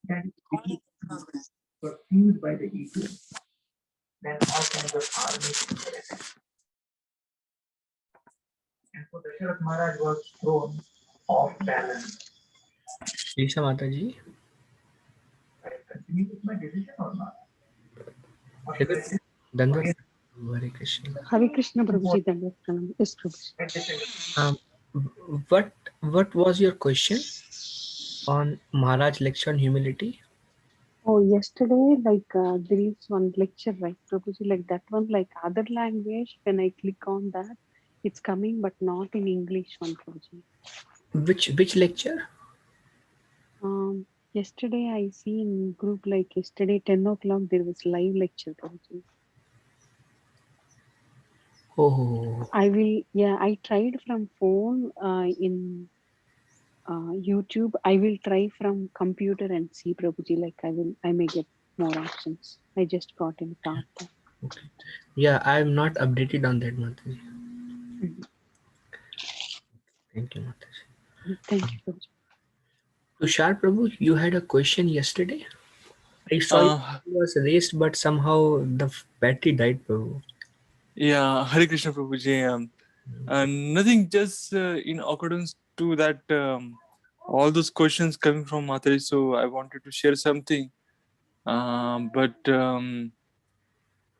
And if you were fueled by the ego, then all kinds of armies were attacked. And so Dasharat Maharaj was thrown off balance. Isha Mataji, I continue with my decision or not? Or is should I it say, Dandavat? audience Hare Krishna. Hare Krishna what Prabhuji, Dandavat Pranam. Yes, Prabhuji. I decided? Um, what was your question on Maharaj lecture on humility? Oh, yesterday, there is one lecture, right, Prabhuji, like that one, like other language, when I click on that, it's coming, but not in English one, Prabhuji. Which lecture? Yesterday I see in group, like yesterday, 10 o'clock, there was live lecture, Prabhuji. Oh, I tried from phone in YouTube. I will try from computer and see, Prabhuji, like I may get more options. I just got in thought. okay. Yeah, I'm not updated on that, Mataji. Mhm. Thank you, Mataji. Thank you, Prabhuji. Tushar Prabhu, you had a question yesterday. I saw it Uh, was raised, but somehow the battery died, Prabhu. yeah, Hare Krishna Prabhuji. Nothing, just in accordance to that, all those questions coming from Mataji, so I wanted to share something. But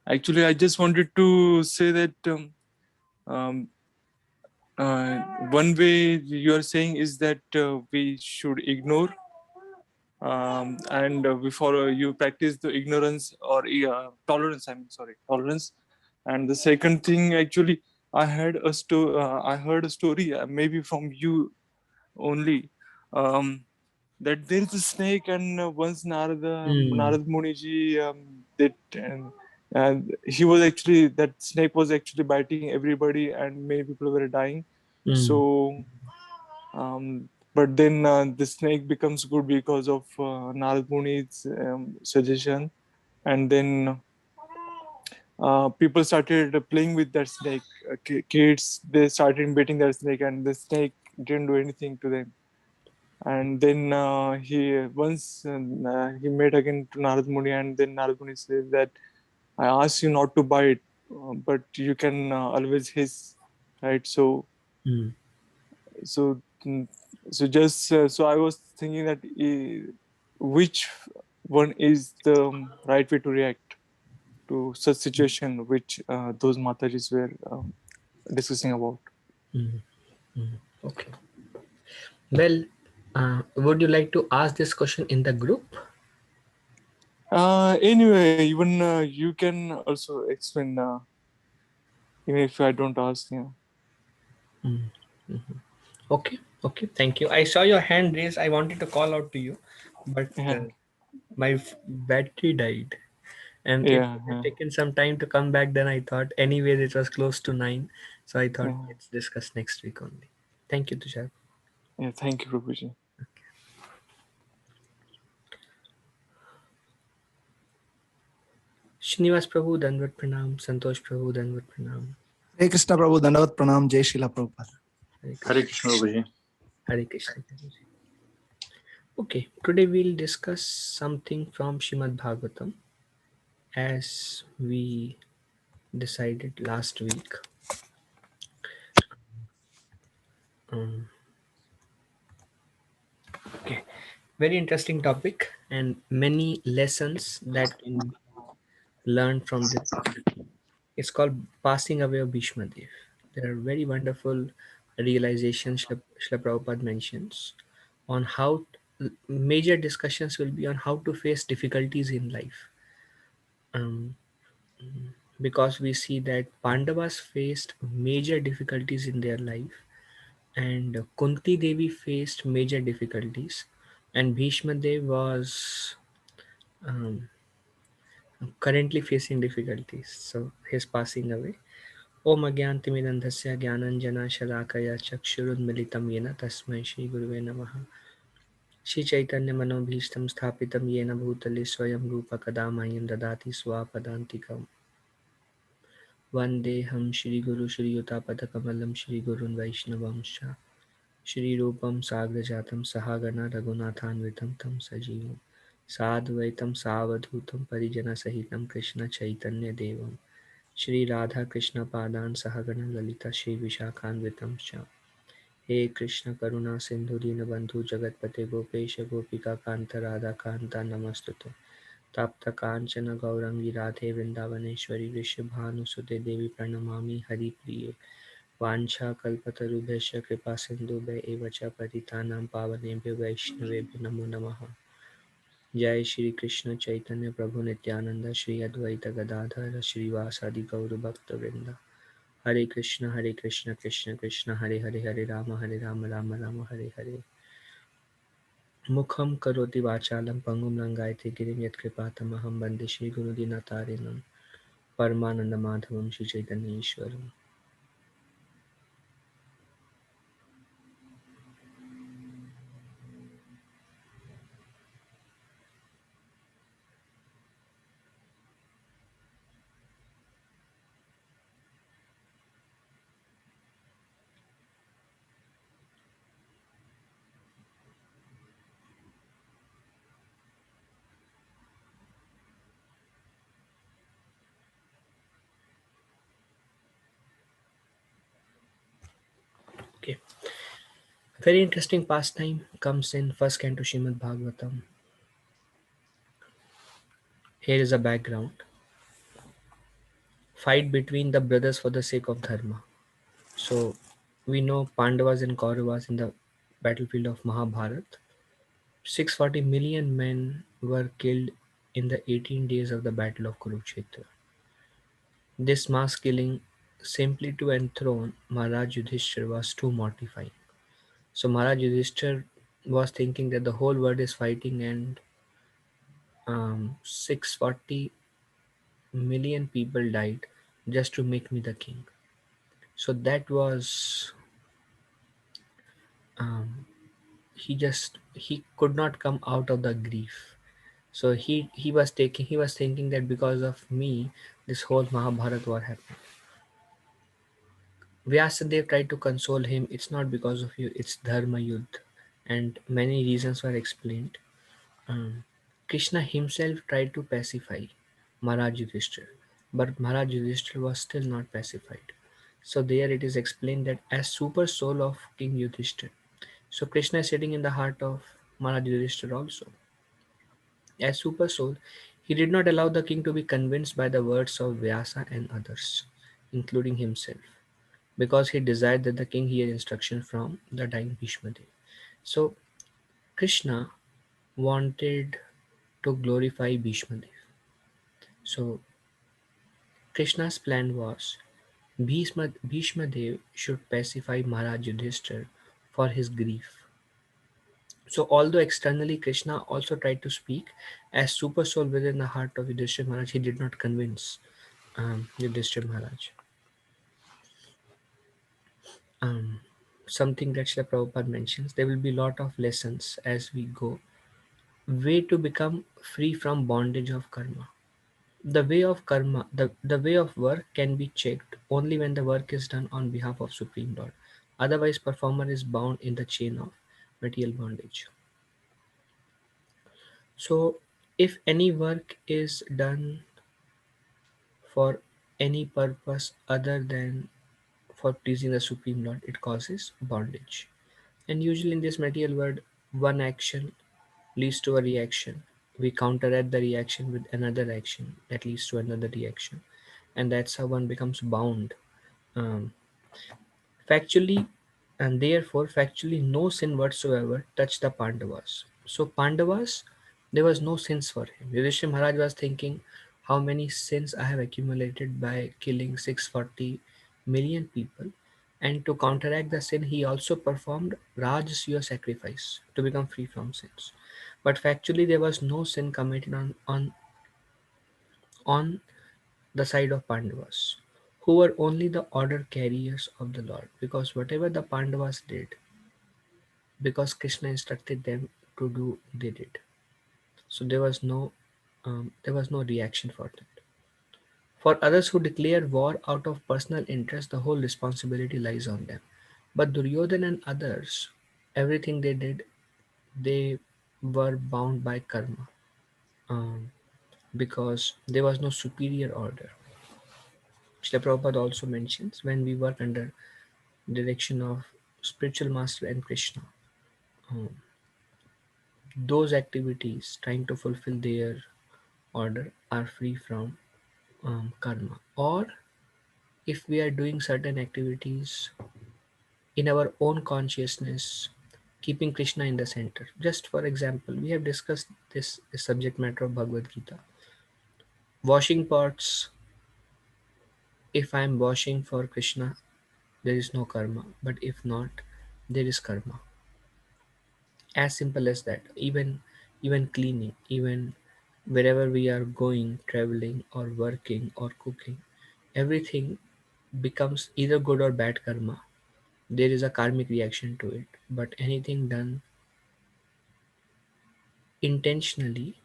actually, I just wanted to say that um, one way you are saying is that we should ignore, and we follow, you practice the ignorance or tolerance. I mean, sorry, tolerance. And the second thing, actually, I heard a story, maybe from you only, um, that there is a snake, and once Hmm. Narad Muniji, and he was actually, that snake was actually biting everybody, and many people were dying. Hmm. So but then the snake becomes good because of Narad Muni's suggestion, and then people started playing with that snake. Kids, they started beating that snake, and the snake didn't do anything to them. And then he met again to Narad Muni, and then Narad Muni says that I asked you not to bite, but you can always hiss, right? Hmm. So mm, so I was thinking that which one is the right way to react to such situation, which those Matajis were discussing about. Hmm. Hmm. Okay. Well, would you like to ask this question in the group? Anyway, even you can also explain, even if I don't ask. Yeah. Hmm. Okay. Okay. Thank you. I saw your hand raised. I wanted to call out to you, but Yeah. my battery died, and it Yeah. would have Yeah. taken some time to come back. Then I thought, anyways, it was close to 9, so I thought Yeah. let's discuss next week only. Thank you, Tushar. Yeah. Thank you, Prabhuji. Srinivas Prabhu, Danvat Pranam. Santosh Prabhu, Danvat Pranam. Hare Krishna Prabhu, Dandavat Pranam, Jai Srila Prabhupada. Hare Hare Krishna. Krishna Prabhuji. Hare Krishna. Okay, today we'll discuss something from Shrimad Bhagavatam as we decided last week. Um, okay, very interesting topic and many lessons that can be learned from this. It's called Passing Away of Bhishma Dev. There are very wonderful realizations Srila Prabhupada mentions on how major discussions will be on how to face difficulties in life. Um, because we see that Pandavas faced major difficulties in their life, and Kunti Devi faced major difficulties, and Bhishma Dev was um, currently facing difficulties. So he's passing away. Om Agyantimidandhasya Gyananjana Shalakaya Chakshurunmilitam Yena Tasmai Shri Guruve Namaha. Shri Chaitanya Manobhishtam Sthapitam Yena Bhutale Swayam Rupa Kadamayam Dadati Swapadantikam. Vandeham Shri Guru Shri Yutapatakamallam Shri Gurun Vaishnavamsha Shri Rupam Sagrajatam Sahagana Raghunathanvitam Tam Sajivam साद्वैतं सावधूतं परिजनसहितं कृष्णचैतन्यदेवं श्रीराधाकृष्णपादान् सहगण Lalita श्रीविशाखान्वितं च। हे कृष्ण करुणा सिंधु दीनबंधु जगतपते गोपेश गोपिका कांत राधा कांता नमस्तुते। तप्त कांचन गौरंगी राधे वृंदावनेश्वरी वृषभानुसुते देवी प्रणमामि हरिप्रिये। वाञ्छाकल्पतरुभ्यश्च कृपा सिन्धुभ्य एव च पतितानां पावनेभ्यो वैष्णवेभ्यो नमो नमः। जय श्री कृष्ण चैतन्य प्रभु नित्यानंद श्री अद्वैत गदाधर श्रीवासादि गौर भक्तवृंद। हरे कृष्ण कृष्ण कृष्ण हरे हरे हरे राम राम राम हरे हरे। मुखं करोति वाचालं पंगुं लंघयते गिरिं यत्कृपातमहं वन्दे श्रीगुरुदीनतारिणं परमानन्दमाधवं श्रीचैतन्येश्वरम्। Okay, very interesting pastime comes in first canto Srimad Bhagavatam. Here is a background: fight between the brothers for the sake of dharma. So we know Pandavas and Kauravas in the battlefield of Mahabharat. 640 million men were killed in the 18 days of the battle of Kurukshetra. This mass killing simply to enthrone Maharaj Yudhishthir was too mortifying. So Maharaj Yudhishthir was thinking that the whole world is fighting and 640 million people died just to make me the king. So that was um, he could not come out of the grief. So he was thinking that because of me this whole Mahabharat war happened. Vyasadeva tried to console him. It's not because of you, it's Dharma Yudh. And many reasons were explained. Um, Krishna himself tried to pacify Maharaj Yudhishthir, but Maharaj Yudhishthir was still not pacified. So there it is explained that as super soul of King Yudhishthir, so Krishna is sitting in the heart of Maharaj Yudhishthir also. As super soul, he did not allow the king to be convinced by the words of Vyasa and others, including himself, because he desired that the king hear instruction from the dying Bhishma Dev. So Krishna wanted to glorify Bhishma Dev. So Krishna's plan was Bhishma Dev should pacify Maharaj Yudhishthir for his grief. So although externally Krishna also tried to speak as super soul within the heart of Yudhishthir Maharaj, he did not convince Yudhishthir Maharaj. Um, Something that Srila Prabhupada mentions, there will be a lot of lessons as we go. Way to become free from bondage of karma. The way of work can be checked only when the work is done on behalf of Supreme Lord. Otherwise, performer is bound in the chain of material bondage. So, if any work is done for any purpose other than for pleasing the Supreme Lord, it causes bondage. And usually in this material world, one action leads to a reaction. We counteract the reaction with another action that leads to another reaction. And that's how one becomes bound. Um, Factually, and therefore factually no sin whatsoever touched the Pandavas. So Pandavas, there was no sins for him. Yudhishthira Maharaj was thinking, how many sins I have accumulated by killing 640 million people. And to counteract the sin, he also performed Rajasuya sacrifice to become free from sins. But factually, there was no sin committed on the side of Pandavas, who were only the order carriers of the Lord, because whatever the Pandavas did, because Krishna instructed them to do, they did. So there was no reaction for that. For others who declare war out of personal interest, the whole responsibility lies on them. But Duryodhana and others, everything they did, they were bound by karma. um, because there was no superior order. Srila Prabhupada also mentions when we work under direction of spiritual master and Krishna, um, those activities trying to fulfill their order are free from karma. Or if we are doing certain activities in our own consciousness, keeping Krishna in the center. Just for example, we have discussed this subject matter of Bhagavad Gita. Washing pots, if I am washing for Krishna, there is no karma. But if not, there is karma. As simple as that. Even cleaning, even wherever we are going, traveling or working or cooking, everything becomes either good or bad karma. There is a karmic reaction to it. But anything done intentionally,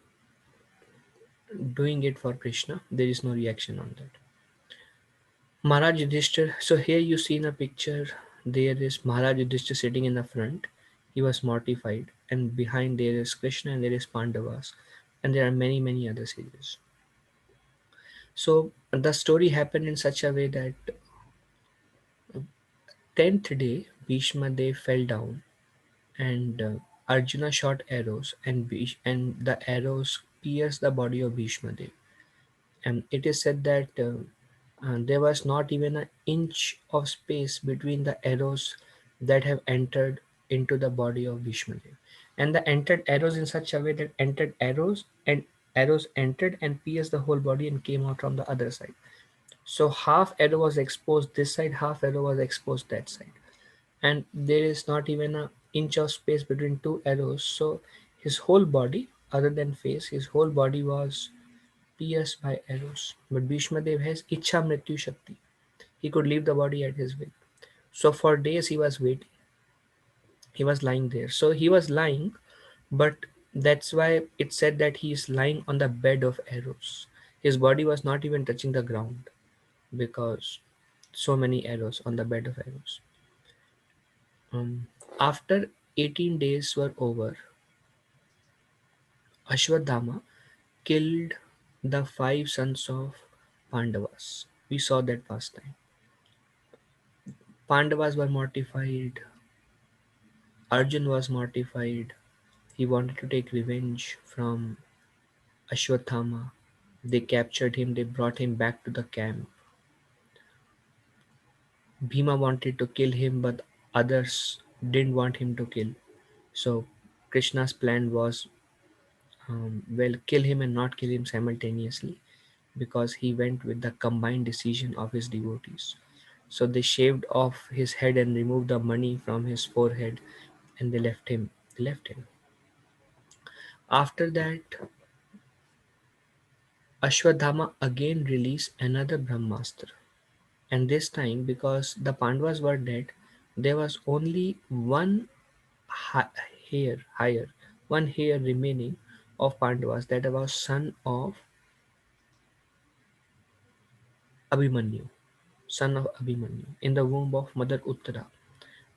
doing it for Krishna, there is no reaction on that. Maharaj Yudhishthir, so here you see in a picture, there is Maharaj Yudhishthir sitting in the front. He was mortified, and behind there is Krishna and there is Pandavas, and there are many, many other sages. So the story happened in such a way that 10th day, Bhishma Dev fell down, and Arjuna shot arrows, and the arrows pierced the body of Bhishma Dev. And it is said that there was not even an inch of space between the arrows that have entered into the body of Bhishmadev. And the entered arrows in such a way that entered arrows and arrows entered and pierced the whole body and came out from the other side. So half arrow was exposed this side, half arrow was exposed that side. And there is not even an inch of space between two arrows. So his whole body, other than face, his whole body was pierced by arrows. But Bhishma Dev has Ichha Mrityu Shakti. He could leave the body at his will. So for days he was waiting. He was lying there. So he was lying, but that's why it said that he is lying on the bed of arrows. His body was not even touching the ground because so many arrows on the bed of arrows. After 18 days were over, Ashwadhama killed the five sons of Pandavas. We saw that past time. Pandavas were mortified. Arjun was mortified. He wanted to take revenge from Ashwathama. They captured him, they brought him back to the camp. Bhima wanted to kill him, but others didn't want him to kill. So Krishna's plan was kill him and not kill him simultaneously because he went with the combined decision of his devotees. So they shaved off his head and removed the money from his forehead and they left him. They left him. After that, Ashwadhama again released another Brahmastra. And this time, because the Pandavas were dead, there was only one ha- hair higher, one hair remaining of Pandavas that was son of Abhimanyu, son of Abhimanyu, in the womb of Mother Uttara,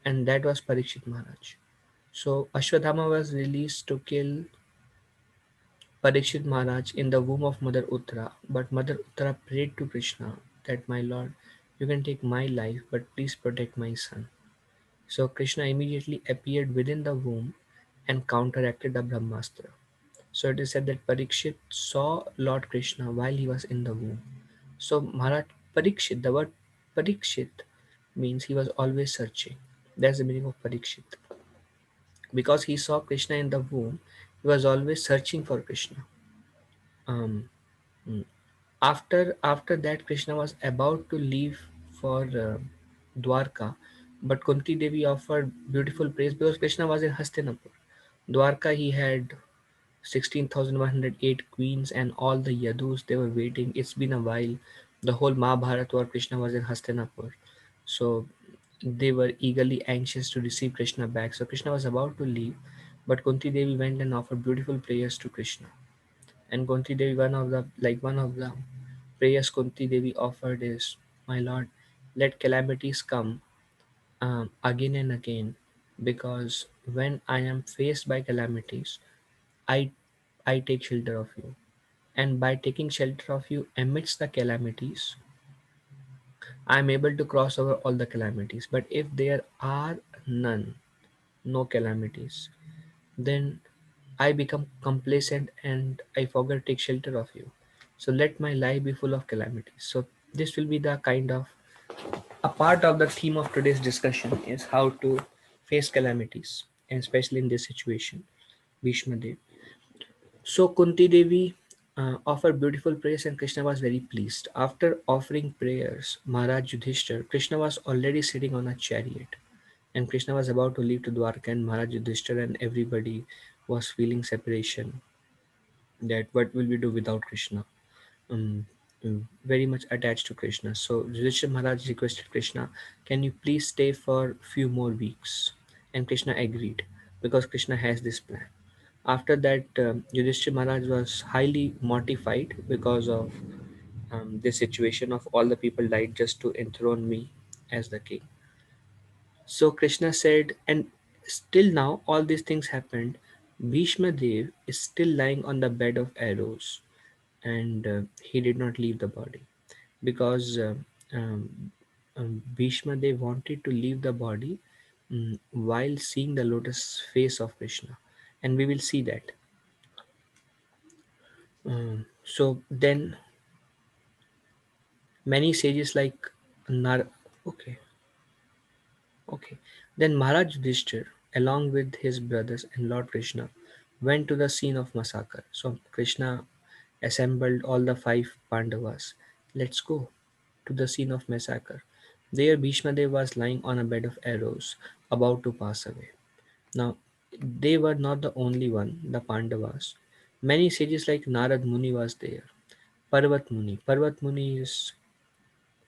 and that was Parikshit Maharaj. So Ashwadhama was released to kill Parikshit Maharaj in the womb of Mother Uttara, but Mother Uttara prayed to Krishna that, my lord, you can take my life, but please protect my son. So Krishna immediately appeared within the womb and counteracted the Brahmastra. So it is said that Parikshit saw Lord Krishna while he was in the womb. So Maharaj Parikshit, the word Parikshit means he was always searching. That's the meaning of Parikshit. Because he saw Krishna in the womb, he was always searching for Krishna. Um, mm. after that, Krishna was about to leave for Dwarka, but Kunti Devi offered beautiful praise because Krishna was in Hastinapur. Dwarka, he had 16,108 queens and all the Yadus, they were waiting. It's been a while. The whole Mahabharata war, Krishna was in Hastinapur. So they were eagerly anxious to receive Krishna back. So Krishna was about to leave, but Kunti Devi went and offered beautiful prayers to Krishna. And Kunti Devi, one of the prayers Kunti Devi offered is, my lord, let calamities come again and again, because when I am faced by calamities, I I take shelter of you. And by taking shelter of you amidst the calamities, I am able to cross over all the calamities. But if there are none, no calamities, then I become complacent and I forget to take shelter of you. So let my life be full of calamities. So this will be the kind of a part of the theme of today's discussion is how to face calamities, and especially in this situation, Bhishma Dev. So Kunti Devi offered beautiful prayers and Krishna was very pleased. After offering prayers, Maharaj Yudhishthir, Krishna was already sitting on a chariot and Krishna was about to leave to Dwarka and Maharaj Yudhishthir and everybody was feeling separation, that what will we do without Krishna? um, very much attached to Krishna. So Yudhishthira Maharaj requested Krishna, can you please stay for few more weeks? And Krishna agreed because Krishna has this plan. After that, Yudhishthira Maharaj was highly mortified because of this situation of all the people died just to enthrone me as the king. So Krishna said, and still now all these things happened. Bhishma Dev is still lying on the bed of arrows and he did not leave the body because Bhishma they wanted to leave the body while seeing the lotus face of Krishna, and we will see that. So then many sages like Nar. Okay, okay. Then Maharaj Yudhishthir, along with his brothers and Lord Krishna, went to the scene of massacre. So Krishna assembled all the five Pandavas. Let's go to the scene of massacre. There Bhishma Dev was lying on a bed of arrows, about to pass away. Now, they were not the only one, the Pandavas. Many sages like Narad Muni was there. Parvat Muni. Parvat Muni is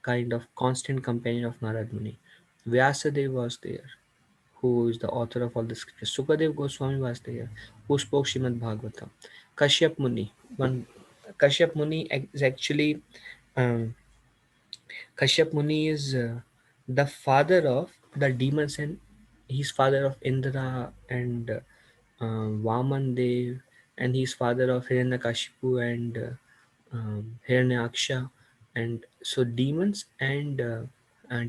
kind of constant companion of Narad Muni. Vyasadev was there, who is the author of all the scriptures. Sukadev Goswami was there, who spoke Srimad Bhagavatam. Kashyap Muni. One Kashyap Muni is actually um, Kashyap Muni is the father of the demons and he's father of Indra and Vaman Dev and he's father of Hiranyakashipu and Hiranyaksha and so demons and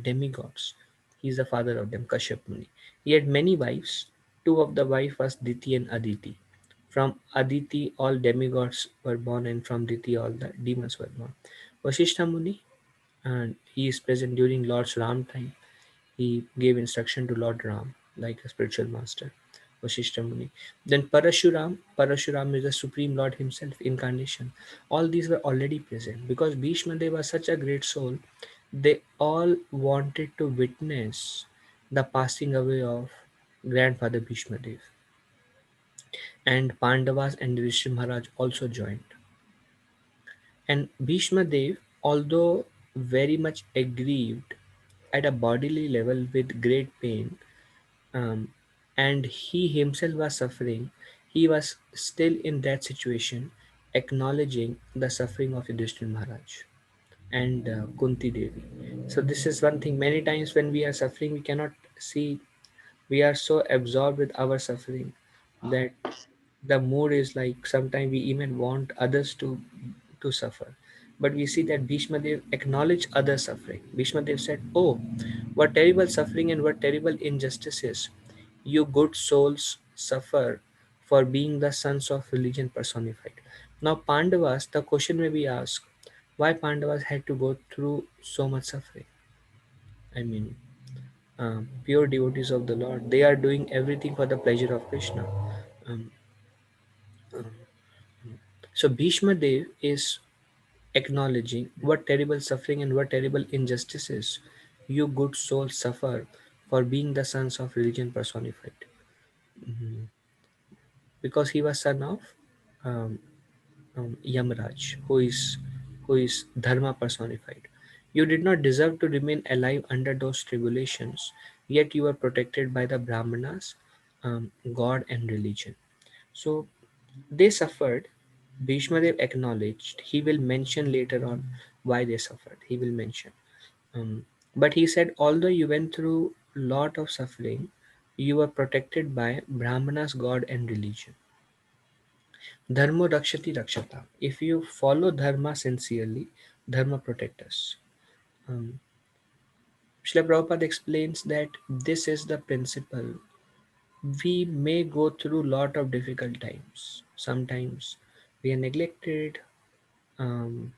demigods. He's the father of them, Kashyap Muni. He had many wives. Two of the wife was Diti and Aditi. From Aditi, all demigods were born, and from Diti, all the demons were born. Vasishtha Muni, and he is present during Lord's Ram time. He gave instruction to Lord Ram like a spiritual master, Vasishtha Muni. Then Parashuram is the Supreme Lord himself, incarnation. All these were already present because Bhishma Dev was such a great soul. They all wanted to witness the passing away of grandfather Bhishma Dev. And Pandavas and Yudhishthira Maharaj also joined. And Bhishma Dev, although very much aggrieved at a bodily level with great pain, um, and he himself was suffering, he was still in that situation, acknowledging the suffering of Yudhishthira Maharaj and Kunti Devi. So this is one thing. Many times when we are suffering, we cannot see. We are so absorbed with our suffering that the mood is like sometimes we even want others to suffer. But we see that Bhishma Dev acknowledged other suffering. Bhishma Dev said, oh, what terrible suffering and what terrible injustices you good souls suffer for being the sons of religion personified. Now Pandavas, the question may be asked, why Pandavas had to go through so much suffering? I mean, pure devotees of the Lord, they are doing everything for the pleasure of Krishna. Um, so Bhishma Dev is acknowledging what terrible suffering and what terrible injustices you good souls suffer for being the sons of religion personified. Mhm. Because he was son of um, Yamraj, who is Dharma personified. You did not deserve to remain alive under those tribulations, yet you were protected by the Brahmanas, God and religion. So they suffered. Bhishma Dev acknowledged. He will mention later on why they suffered. He will mention. But he said, although you went through lot of suffering, you were protected by Brahmanas, God, and religion. Dharma rakshati rakshata. If you follow dharma sincerely, dharma protect us. Um, Srila Prabhupada explains that this is the principle. We may go through lot of difficult times. Sometimes we are neglected, um,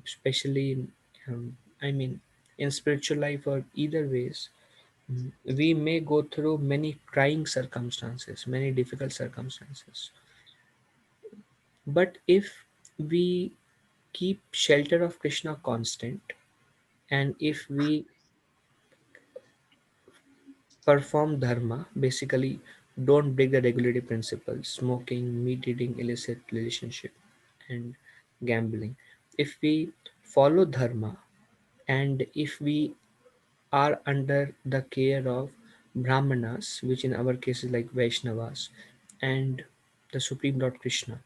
especially I mean, in spiritual life or either ways. We may go through many trying circumstances, many difficult circumstances. But if we keep shelter of Krishna constant, and if we perform dharma, basically don't break the regulative principles, smoking, meat eating, illicit relationship, and gambling. If we follow dharma, and if we are under the care of Brahmanas, which in our case is like Vaishnavas, and the Supreme Lord Krishna.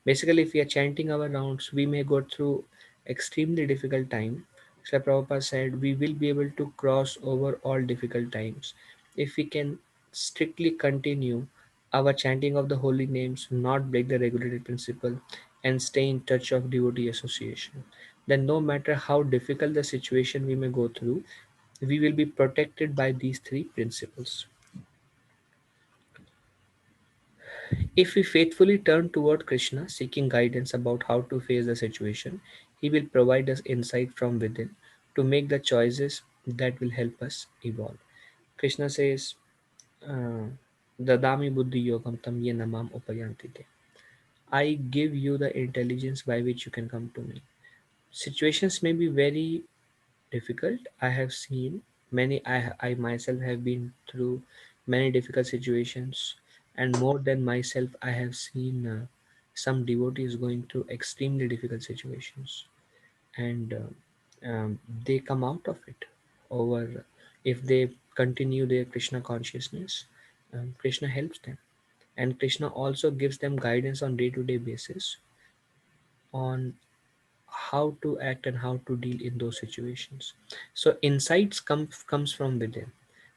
Basically, if we are chanting our rounds, we may go through extremely difficult time. Srila Prabhupada said we will be able to cross over all difficult times if we can strictly continue our chanting of the holy names, not break the regulated principle, and stay in touch of devotee association. Then, no matter how difficult the situation we may go through, we will be protected by these three principles. If we faithfully turn toward Krishna, seeking guidance about how to face the situation, He will provide us insight from within to make the choices that will help us evolve. Krishna says, Dadami buddhi yogam tam ye namam upayanti te. I give you the intelligence by which you can come to me. Situations may be very difficult. I have seen many. I myself have been through many difficult situations, and more than myself, I have seen some devotees going through extremely difficult situations, and they come out of it. Over, if they continue their Krishna consciousness, Krishna helps them, and Krishna also gives them guidance on day-to-day basis on how to act and how to deal in those situations. So insights comes from within.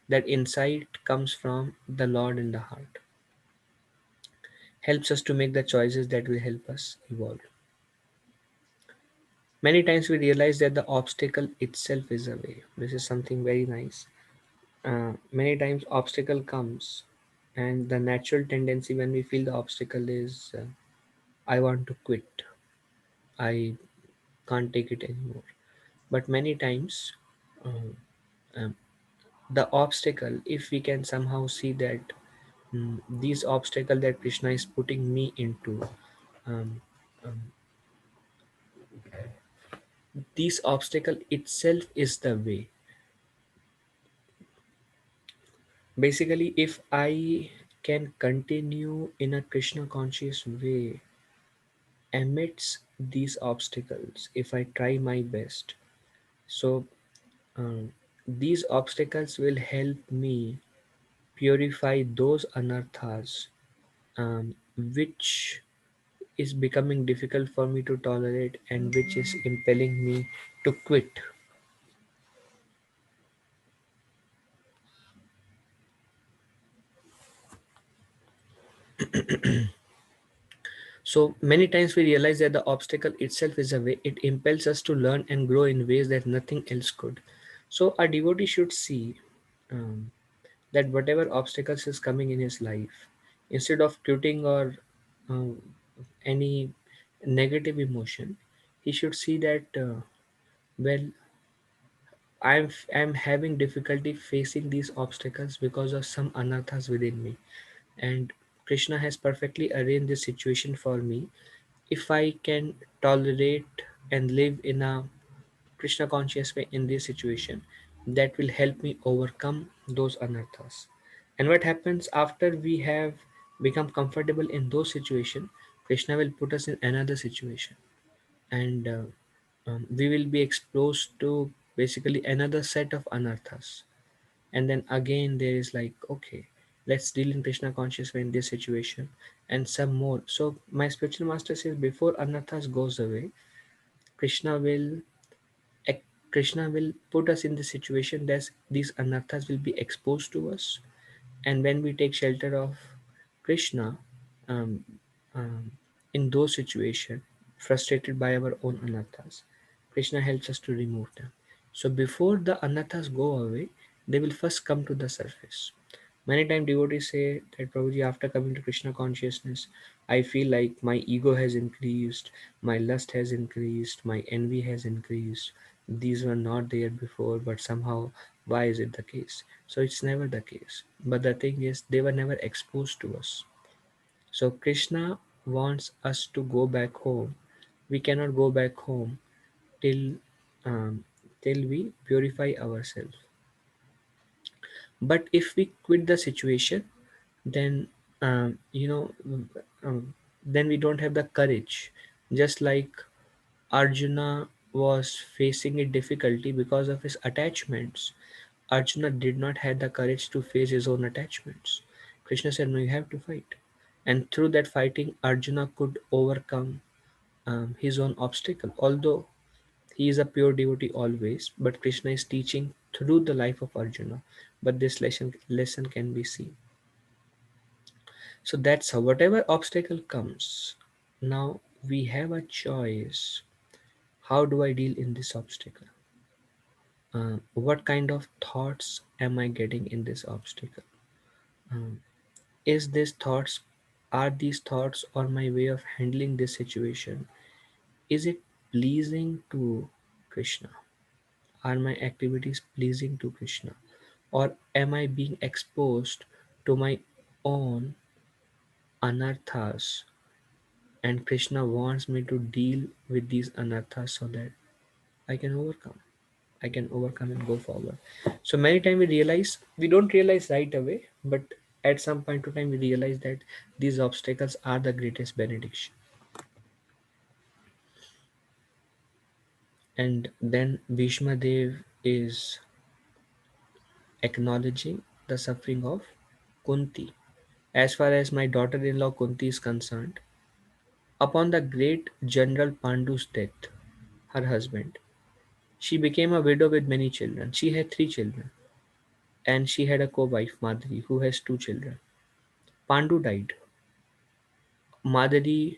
That insight comes from the Lord in the heart, helps us to make the choices that will help us evolve. Many times we realize that the obstacle itself is a way. This is something very nice. Many times obstacle comes, and the natural tendency when we feel the obstacle is I want to quit, I can't take it anymore. But many times um, um, the obstacle, if we can somehow see that these obstacle that Krishna is putting me into, um, um, this obstacle itself is the way. Basically, if I can continue in a Krishna conscious way amidst these obstacles, if I try my best, so um, these obstacles will help me purify those anarthas, which is becoming difficult for me to tolerate and which is impelling me to quit. So many times we realize that the obstacle itself is a way, it impels us to learn and grow in ways that nothing else could. So a devotee should see um, that whatever obstacles is coming in his life, instead of quitting or um, any negative emotion, he should see that, well, I'm having difficulty facing these obstacles because of some anarthas within me, and Krishna has perfectly arranged this situation for me. If I can tolerate and live in a Krishna conscious way in this situation, that will help me overcome those anarthas. And what happens after we have become comfortable in those situations? Krishna will put us in another situation, and we will be exposed to basically another set of anarthas. And then again there is like, okay, let's deal in Krishna conscious way in this situation, and some more. So my spiritual master says before anarthas goes away, krishna will ec- Krishna will put us in the situation that these anarthas will be exposed to us, and when we take shelter of Krishna, um, um, In those situations, frustrated by our own anarthas, Krishna helps us to remove them. So before the anarthas go away, they will first come to the surface. Many times devotees say that Prabhuji, after coming to Krishna consciousness, I feel like my ego has increased, my lust has increased, my envy has increased. These were not there before, but somehow, why is it the case? So it's never the case. But the thing is, they were never exposed to us. So Krishna wants us to go back home. We cannot go back home till um, till we purify ourselves. But if we quit the situation, then um, you know um, then we don't have the courage. Just like Arjuna was facing a difficulty because of his attachments, Arjuna did not have the courage to face his own attachments. Krishna said, no, you have to fight. And through that fighting, Arjuna could overcome his own obstacle. Although he is a pure devotee always, but Krishna is teaching through the life of Arjuna. But this lesson can be seen. So that's how whatever obstacle comes, now we have a choice. How do I deal in this obstacle? What kind of thoughts am I getting in this obstacle? Um, is these thoughts are these thoughts or my way of handling this situation? Is it pleasing to Krishna? Are my activities pleasing to Krishna? Or am I being exposed to my own anarthas, and Krishna wants me to deal with these anarthas so that I can overcome. I can overcome and go forward. So many times we don't realize right away, but at some point to time we realize that these obstacles are the greatest benediction. And then Bhishma Dev is acknowledging the suffering of Kunti. As far as my daughter-in-law Kunti is concerned, upon the great General Pandu's death, her husband, she became a widow with many children. She had three children, and she had a co-wife, Madhuri, who has two children. Pandu died. Madhuri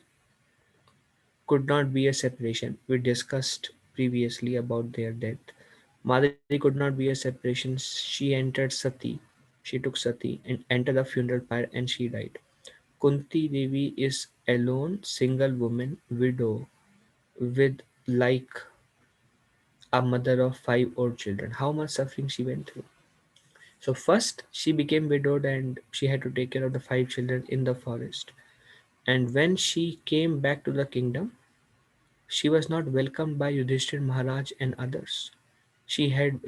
could not be a separation. We discussed previously about their death. Madhuri could not be a separation. She entered Sati. She took Sati and entered the funeral pyre and she died. Kunti Devi is alone, single woman, widow, with like a mother of five old children. How much suffering she went through. So first she became widowed and she had to take care of the five children in the forest. And when she came back to the kingdom, she was not welcomed by Yudhishthir Maharaj and others. She had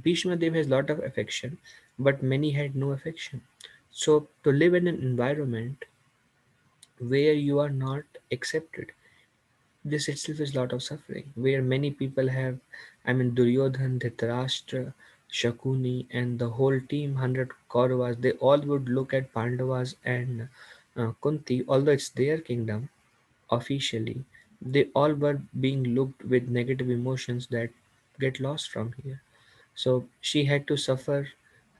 Bhishma Dev has lot of affection, but many had no affection. So to live in an environment where you are not accepted, this itself is lot of suffering. Where many people have, I mean, Duryodhan, Dhritarashtra, Shakuni, and the whole team, 100 Kauravas, they all would look at Pandavas and Kunti, although it's their kingdom officially, they all were being looked with negative emotions that get lost from here. So she had to suffer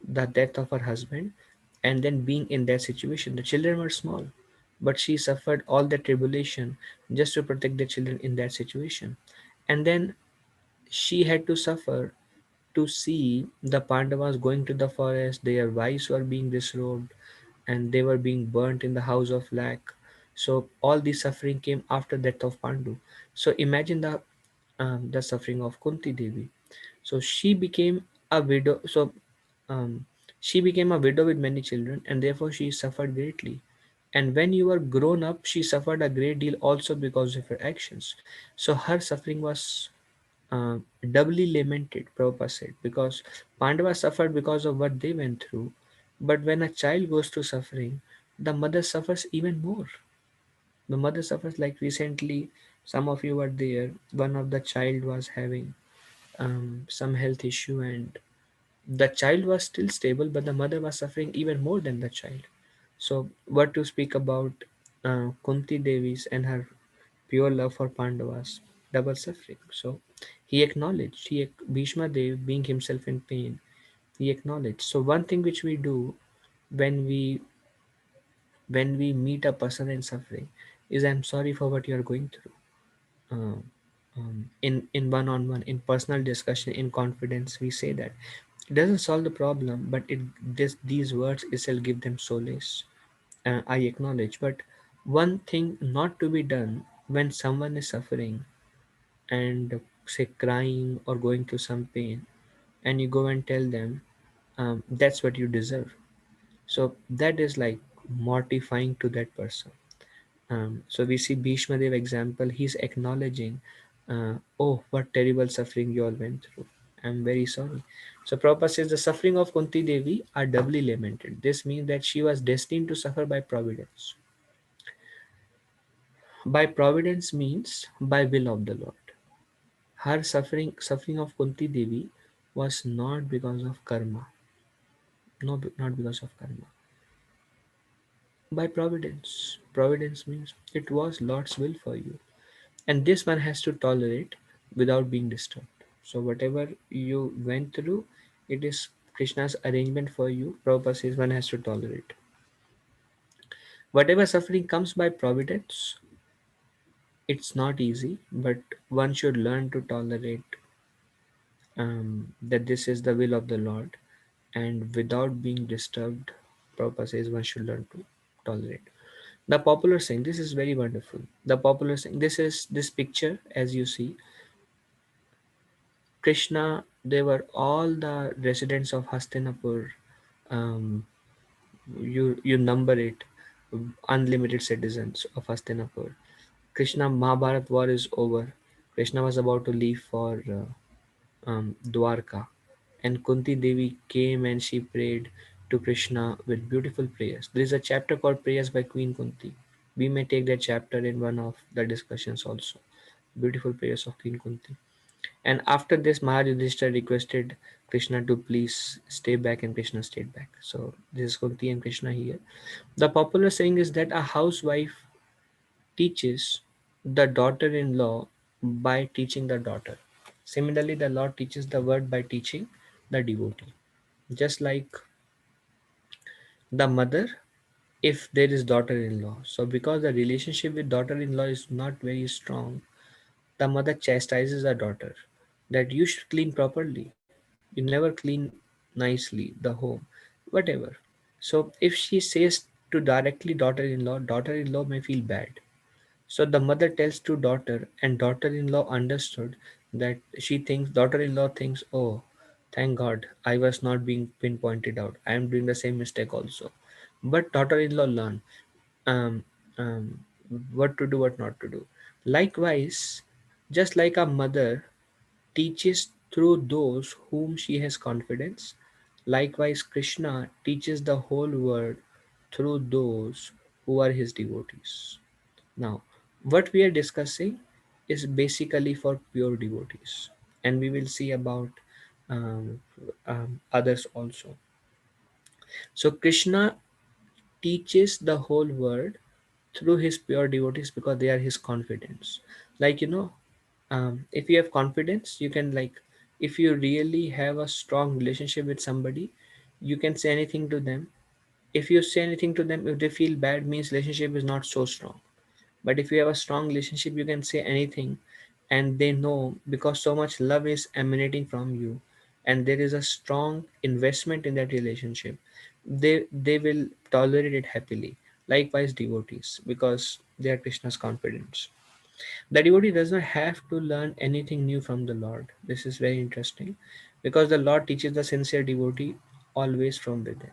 the death of her husband, and then being in that situation, the children were small, but she suffered all the tribulation just to protect the children in that situation. And then she had to suffer to see the Pandavas going to the forest, their wives were being disrobed, and they were being burnt in the house of lac. So all this suffering came after death of Pandu. So imagine the suffering of Kunti Devi. So she became a widow. So um, she became a widow with many children, and therefore she suffered greatly. And when you were grown up, she suffered a great deal also because of her actions. So her suffering was uh, doubly lamented, Prabhupada said, because Pandavas suffered because of what they went through. But when a child goes through suffering, the mother suffers even more. The mother suffers, like recently, some of you were there. One of the child was having some health issue, and the child was still stable, but the mother was suffering even more than the child. So, what to speak about Kunti Devi's and her pure love for Pandavas, double suffering. So, he acknowledged, Bhishma Dev being himself in pain, he acknowledged. So, one thing which we do when we when we meet a person in suffering, is I'm sorry for what you are going through. Um, in one-on-one, in personal discussion, in confidence, we say that. It doesn't solve the problem, but these words itself give them solace. I acknowledge, but one thing not to be done when someone is suffering and say crying or going through some pain, and you go and tell them, that's what you deserve. So that is like mortifying to that person. So we see Bhishma Dev example, he's acknowledging, oh, what terrible suffering you all went through. I'm very sorry. So Prabhupada says the suffering of Kunti Devi are doubly lamented. This means that she was destined to suffer by providence. By providence means by will of the Lord. Her suffering of Kunti Devi was not because of karma. No, not because of karma. By providence. Providence means it was Lord's will for you. And this one has to tolerate without being disturbed. So whatever you went through, it is Krishna's arrangement for you. Prabhupada says one has to tolerate. Whatever suffering comes by providence, it's not easy, but one should learn to tolerate, that this is the will of the Lord, and without being disturbed, Prabhupada says one should learn to tolerate. The popular saying, this is very wonderful. The popular saying, this is this picture as you see, Krishna, they were all the residents of Hastinapur. Um, you number it, unlimited citizens of Hastinapur. Krishna Mahabharat war is over. Krishna was about to leave for Dwarka, and Kunti Devi came and she prayed to Krishna with beautiful prayers. There is a chapter called Prayers by Queen Kunti. We may take that chapter in one of the discussions also. Beautiful prayers of Queen Kunti. And after this, Maharaj Yudhishthira requested Krishna to please stay back, and Krishna stayed back. So this is Kunti and Krishna here. The popular saying is that a housewife teaches the daughter-in-law by teaching the daughter. Similarly, the Lord teaches the word by teaching the devotee. Just like the mother, if there is daughter-in-law. So because the relationship with daughter-in-law is not very strong, the mother chastises her daughter that you should clean properly. You never clean nicely the home, whatever. So if she says to directly daughter-in-law, daughter-in-law may feel bad. So the mother tells to daughter, and daughter-in-law understood that she thinks, daughter-in-law thinks, oh, thank God, I was not being pinpointed out. I am doing the same mistake also. But daughter-in-law learn, um, um, what to do, what not to do. Likewise, just like a mother teaches through those whom she has confidence, likewise Krishna teaches the whole world through those who are his devotees. Now, what we are discussing is basically for pure devotees, and we will see about um, others also. So, Krishna teaches the whole world through his pure devotees because they are his confidence. Like, if you have confidence, you can, like, if you really have a strong relationship with somebody, you can say anything to them. If you say anything to them, if they feel bad, means relationship is not so strong. But if you have a strong relationship, you can say anything, and they know because so much love is emanating from you, and there is a strong investment in that relationship. They will tolerate it happily. Likewise, devotees, because they are Krishna's confidence. The devotee does not have to learn anything new from the Lord. This is very interesting, because the Lord teaches the sincere devotee always from within.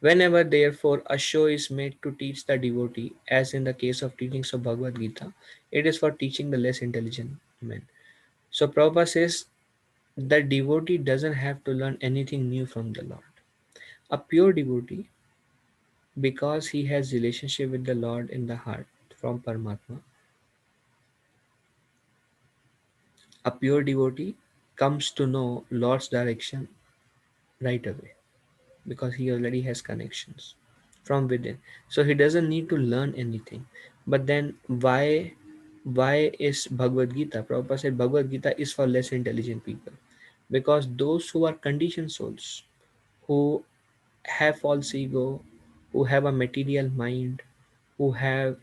Whenever, therefore, a show is made to teach the devotee, as in the case of teachings of Bhagavad Gita, it is for teaching the less intelligent men. So Prabhupada says the devotee doesn't have to learn anything new from the Lord. A pure devotee, because he has relationship with the Lord in the heart from Paramatma, a pure devotee comes to know Lord's direction right away, because he already has connections from within, so he doesn't need to learn anything. But then why is Bhagavad Gita? Prabhupada said Bhagavad Gita is for less intelligent people, because those who are conditioned souls, who have false ego, who have a material mind, who have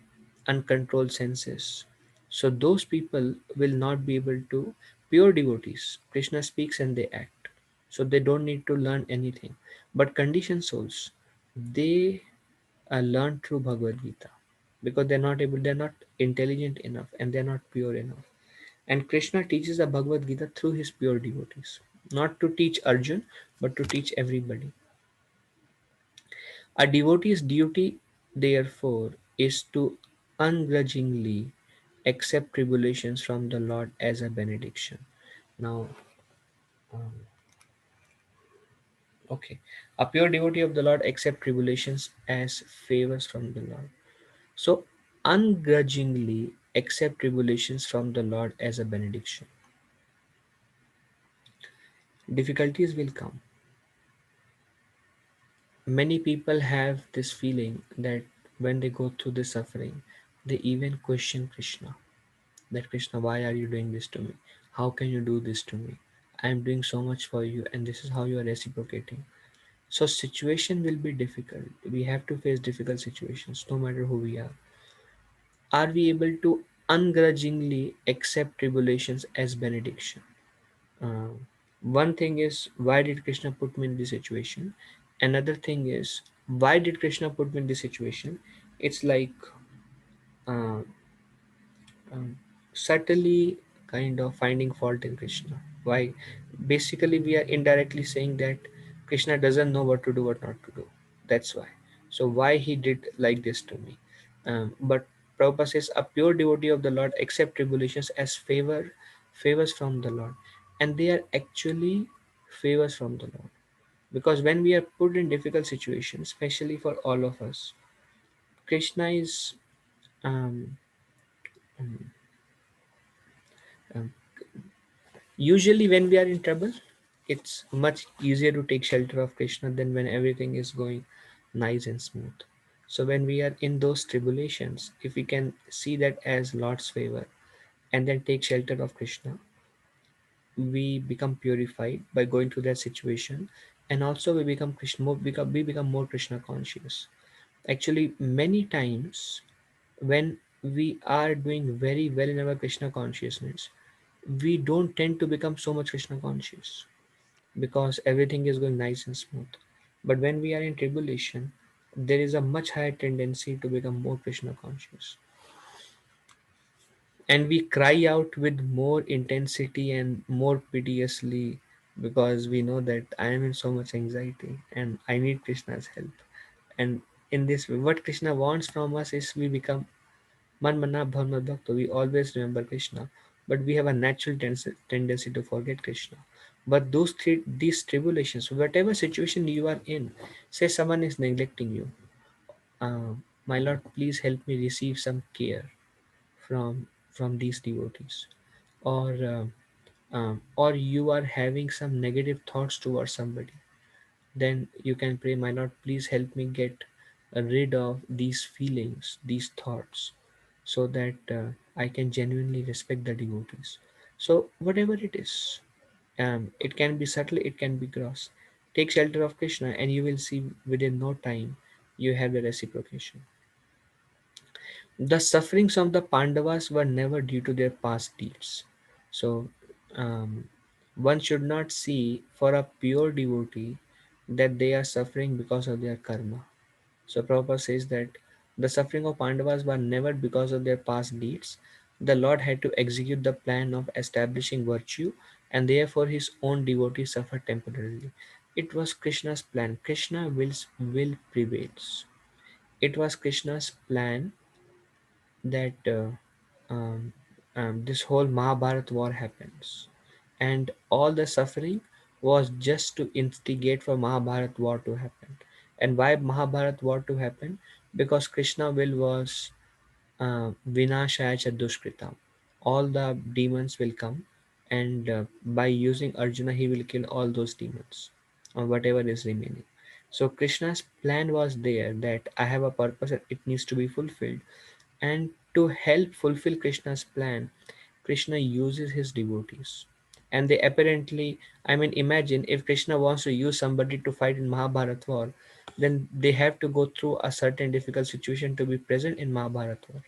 uncontrolled senses. So those people will not be able to, pure devotees, Krishna speaks and they act. So they don't need to learn anything. But conditioned souls, they learn through Bhagavad Gita because they're not intelligent enough and they're not pure enough. And Krishna teaches the Bhagavad Gita through his pure devotees, not to teach Arjun, but to teach everybody. A devotee's duty, therefore, is to ungrudgingly accept tribulations from the Lord as a benediction. Now, um, okay, a pure devotee of the Lord accept tribulations as favors from the Lord. So, ungrudgingly accept tribulations from the Lord as a benediction. Difficulties will come. Many people have this feeling that when they go through the suffering, they even question Krishna. That Krishna, why are you doing this to me? How can you do this to me? I am doing so much for you, and this is how you are reciprocating. So, situation will be difficult. We have to face difficult situations, no matter who we are. Are we able to ungrudgingly accept tribulations as benediction? Uh, One thing is, why did Krishna put me in this situation? Another thing is, why did Krishna put me in this situation? It's like uh, um, subtly kind of finding fault in Krishna. Why? Basically, we are indirectly saying that Krishna doesn't know what to do, what not to do. That's why. So, why he did like this to me? But Prabhupada says, a pure devotee of the Lord accept tribulations as favors from the Lord, and they are actually favors from the Lord. Because when we are put in difficult situations, especially for all of us, Krishna is um, um, um, usually, when we are in trouble, it's much easier to take shelter of Krishna than when everything is going nice and smooth. So, when we are in those tribulations, if we can see that as Lord's favor and then take shelter of Krishna, we become purified by going through that situation, and also we become we become more Krishna conscious. Actually, many times when we are doing very well in our Krishna consciousness, we don't tend to become so much Krishna conscious because everything is going nice and smooth. But when we are in tribulation, there is a much higher tendency to become more Krishna conscious. And we cry out with more intensity and more piteously because we know that I am in so much anxiety and I need Krishna's help. And in this way, what Krishna wants from us is we become Man Mana Bharma Bhakta. We always remember Krishna, but we have a natural tendency to forget Krishna. But these tribulations, whatever situation you are in, say someone is neglecting you, my Lord, please help me receive some care from these devotees, or you are having some negative thoughts towards somebody, then you can pray, my Lord, please help me get rid of these feelings, these thoughts, so that I can genuinely respect the devotees. So, whatever it is, it can be subtle, it can be gross. Take shelter of Krishna, and you will see within no time you have the reciprocation. The sufferings of the Pandavas were never due to their past deeds. So, one should not see for a pure devotee that they are suffering because of their karma. So, Prabhupada says that the suffering of Pandavas were never because of their past deeds. The Lord had to execute the plan of establishing virtue, and therefore his own devotees suffered temporarily. It was Krishna's plan. Will prevails. It was Krishna's plan that this whole Mahabharat war happens, and all the suffering was just to instigate for Mahabharat war to happen. And why Mahabharat war to happen? Because Krishna will was Vinashaya cha Dushkritam. All the demons will come, and by using Arjuna, he will kill all those demons or whatever is remaining. So Krishna's plan was there that I have a purpose and it needs to be fulfilled. And to help fulfill Krishna's plan, Krishna uses his devotees. And they apparently, I mean, imagine if Krishna wants to use somebody to fight in Mahabharat war, then they have to go through a certain difficult situation to be present in Mahabharata war.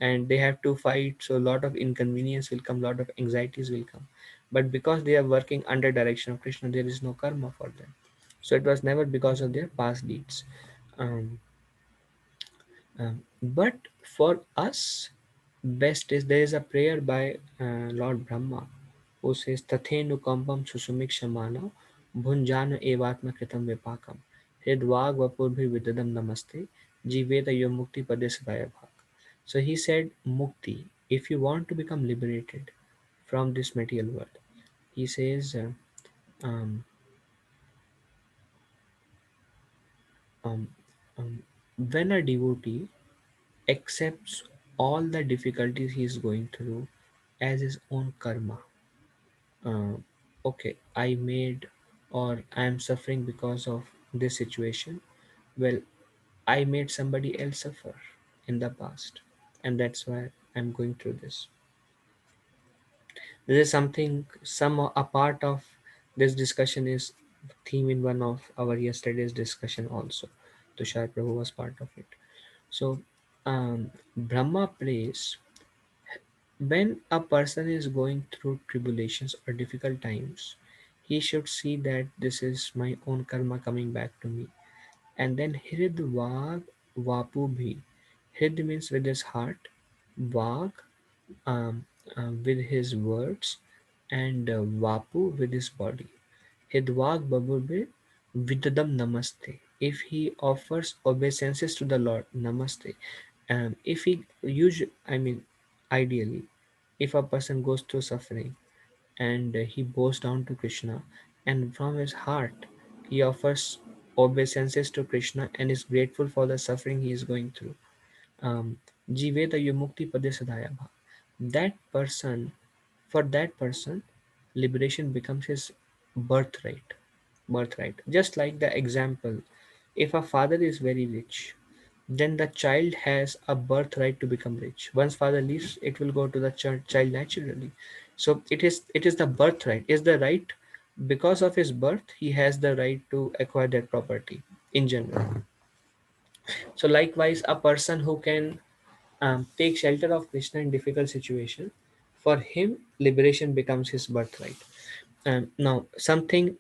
And they have to fight, so a lot of inconvenience will come, lot of anxieties will come. But because they are working under direction of Krishna, there is no karma for them. So it was never because of their past deeds. Um, but for us, best is there is a prayer by Lord Brahma who says Tathenu Kampam Susumik Shamana Bhunjana Evatma Kritam Vipakam Hridvag Vapurbhi Vidadam Namaste Jiveta Yomukti Padesvaya Bhak. So he said, Mukti, if you want to become liberated from this material world, he says, um, um, um, when a devotee accepts all the difficulties he is going through as his own karma. Uh, okay, I made or I am suffering because of this situation. Well, I made somebody else suffer in the past, and that's why I'm going through this. This is something, a part of this discussion is theme in one of our yesterday's discussion also. Tushar Prabhu was part of it. So, Brahma prays when a person is going through tribulations or difficult times, he should see that this is my own karma coming back to me. And then Hrid Vag Vapu Bhi. Hrid means with his heart, Vag um, with his words, and Vapu with his body. Hidwag Babube Vidadam Namaste. If he offers obeisances to the Lord, Namaste. If he usually, I mean, ideally, if a person goes through suffering and he bows down to Krishna, and from his heart he offers obeisances to Krishna and is grateful for the suffering he is going through, um, Jiveta Yumukti Pade Sadhaya Bha. That person, for that person, liberation becomes his birthright. Birthright. Just like the example, if a father is very rich, then the child has a birthright to become rich. Once father leaves, it will go to the child naturally. So it is the birthright, is the right. Because of his birth, he has the right to acquire that property in general. So likewise, a person who can take shelter of Krishna in difficult situation, for him liberation becomes his birthright. Now something,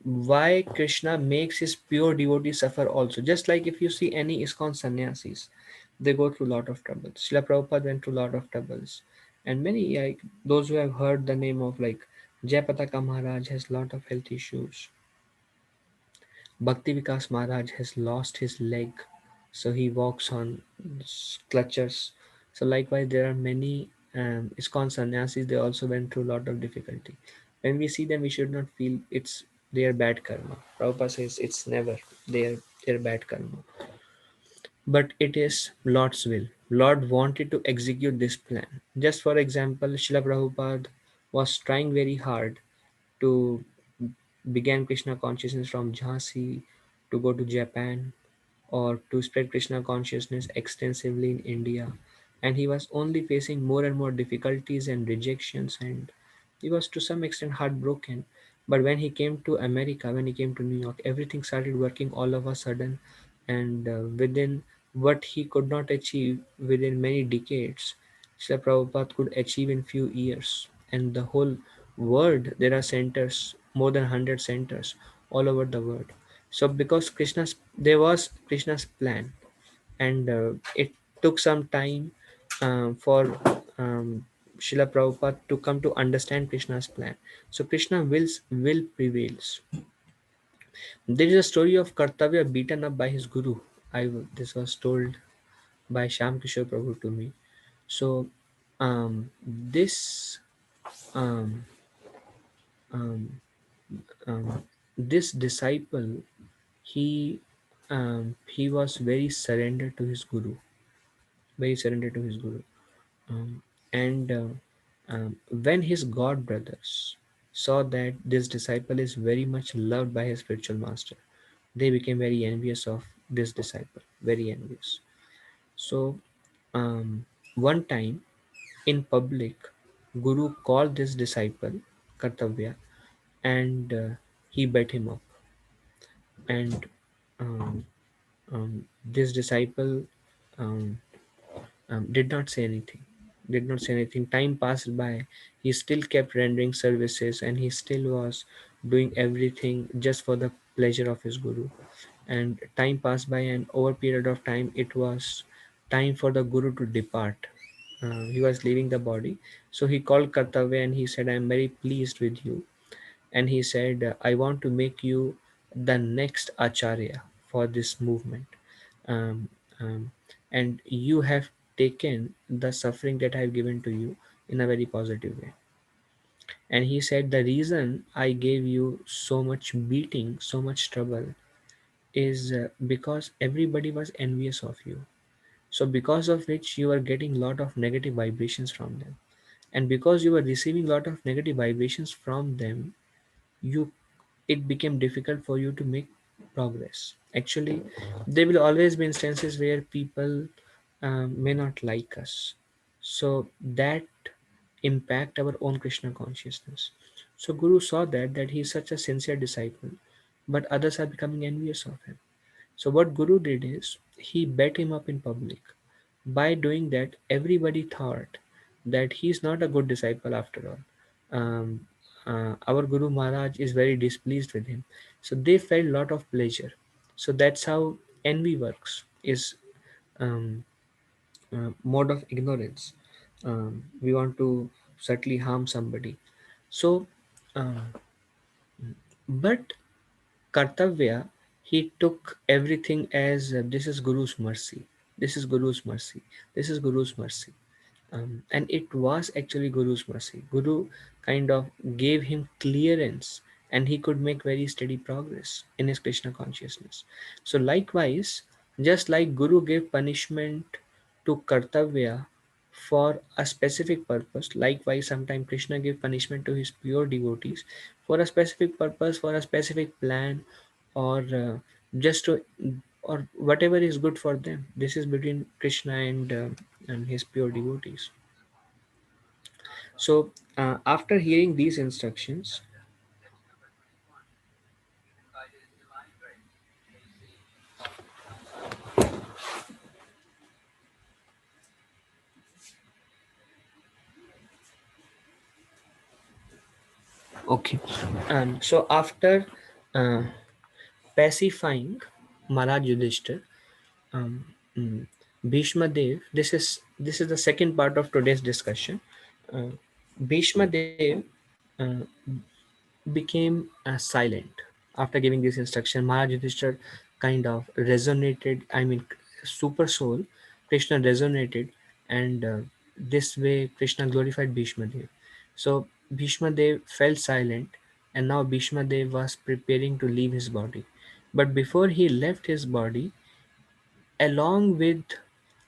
why Krishna makes his pure devotees suffer also. Just like if you see any ISKCON sannyasis, they go through a lot of troubles. Srila Prabhupada went through a lot of troubles, and many, like those who have heard the name of like Jayapataka Maharaj has lot of health issues. Bhakti Vikas Maharaj has lost his leg, so he walks on clutches. So likewise, there are many ISKCON sannyasis. They also went through a lot of difficulty. When we see them, we should not feel it's their bad karma. Prabhupada says it's never their bad karma, but it is Lord's will. Lord wanted to execute this plan. Just for example, Srila Prabhupada was trying very hard to began Krishna consciousness from Jhansi, to go to Japan, or to spread Krishna consciousness extensively in India. And he was only facing more and more difficulties and rejections, and he was to some extent heartbroken. But when he came to America, when he came to New York, everything started working all of a sudden. And within what he could not achieve within many decades, Srila Prabhupada could achieve in few years. And the whole world, there are centers, more than 100 centers all over the world. So because there was Krishna's plan, and it took some time for Srila Prabhupada to come to understand Krishna's plan. So Krishna will prevails. There is a story of Kartavya beaten up by his guru. This was told by Sham Kishore Prabhu to me. So this um, um, um, this disciple, he was very surrendered to his guru, very surrendered to his guru. Um, and when his god brothers saw that this disciple is very much loved by his spiritual master, they became very envious of this disciple, very envious. So one time in public, Guru called this disciple Kartavya, and he beat him up. And um, this disciple um, did not say anything. Did not say anything. Time passed by. He still kept rendering services, and he still was doing everything just for the pleasure of his guru. And time passed by, and over a period of time, it was time for the guru to depart. He was leaving the body, so he called Kartavya and he said, "I am very pleased with you." And he said, "I want to make you the next acharya for this movement, um, um, and you have taken the suffering that I have given to you in a very positive way." And he said, "The reason I gave you so much beating, so much trouble, is because everybody was envious of you, so because of which you are getting lot of negative vibrations from them, and because you were receiving lot of negative vibrations from them, you it became difficult for you to make progress. Actually, there will always be instances where people may not like us, so that impact our own Krishna consciousness. So Guru saw that he is such a sincere disciple, but others are becoming envious of him. So what Guru did is he bet him up in public. By doing that, everybody thought that he is not a good disciple after all. Our Guru Maharaj is very displeased with him. So they felt lot of pleasure. So that's how envy works. Is um, mode of ignorance. We want to subtly harm somebody. So, uh, but Kartavya, he took everything as this is Guru's mercy. This is Guru's mercy. This is Guru's mercy. And it was actually Guru's mercy. Guru kind of gave him clearance, and he could make very steady progress in his Krishna consciousness. So, likewise, just like Guru gave punishment to Kartavya for a specific purpose, likewise, sometimes Krishna gave punishment to his pure devotees for a specific purpose, for a specific plan, or just to, or whatever is good for them. This is between Krishna and his pure devotees. So after hearing these instructions, okay, so after uh, pacifying Maharaj Yudhishthir, um, mm, Bhishma Dev, this is the second part of today's discussion. Uh, Bhishma Dev uh, became silent after giving this instruction. Maharaj Yudhishthir kind of resonated. I mean, super soul, Krishna resonated, and this way Krishna glorified Bhishma Dev. So Bhishma Dev fell silent, and now Bhishma Dev was preparing to leave his body. But before he left his body, along with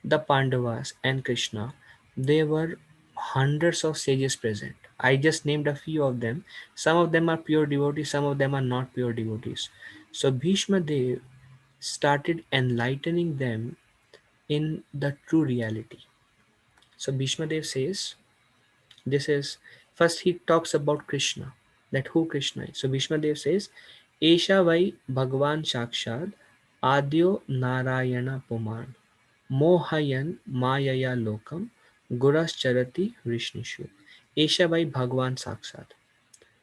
the Pandavas and Krishna, there were hundreds of sages present. I just named a few of them. Some of them are pure devotees, some of them are not pure devotees. So Bhishma Dev started enlightening them in the true reality. So Bhishma Dev says, this is first he talks about Krishna, that who Krishna is. So Bhishma Dev says, Esha vai Bhagwan Shakshad Adyo Narayana Puman Mohayan Mayaya Lokam Guras Charati Vrishnishu. Esha vai Bhagwan Sakshat.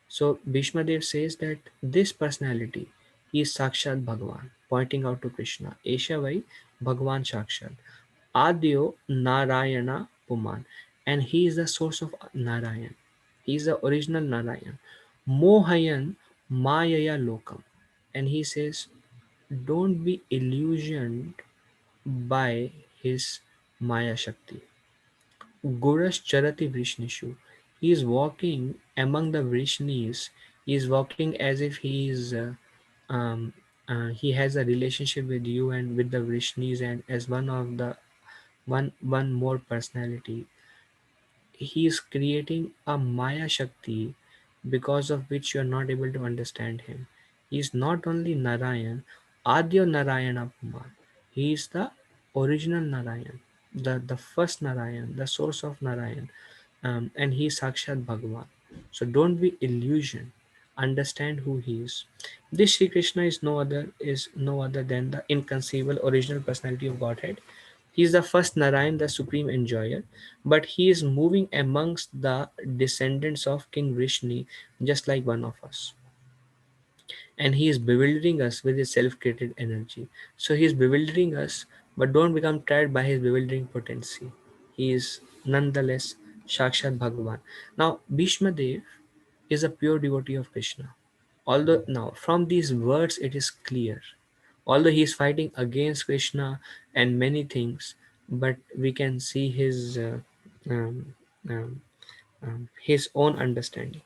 So Bhishma Dev says that this personality, he is Sakshat Bhagwan, pointing out to Krishna. Esha vai Bhagwan Sakshat. Adyo Narayana Puman. And he is the source of Narayan. He is the original Narayan. Mohayan Mayaya Lokam. And he says, don't be illusioned by his Maya Shakti. Guras Charati Vrishnishu. He is walking among the Vrishnis. He is walking as if um, he has a relationship with you and with the Vrishnis, and as one of the one more personality. He is creating a Maya Shakti because of which you are not able to understand him. He is not only Narayan, Adya Narayana Puman. He is the original Narayan, the first Narayan, the source of Narayan, and he is Sakshat Bhagavan. So don't be illusioned. understand who he is. This Sri Krishna is no other than the inconceivable original personality of Godhead. He is the first Narayan, the supreme enjoyer, but he is moving amongst the descendants of King Vrishni, just like one of us. And he is bewildering us with his self-created energy. So he is bewildering us, but don't become tired by his bewildering potency. He is nonetheless Shakshat Bhagavan. Now, Bhishma Dev is a pure devotee of Krishna. Although now from these words it is clear, although he is fighting against Krishna and many things, but we can see um, um, his own understanding.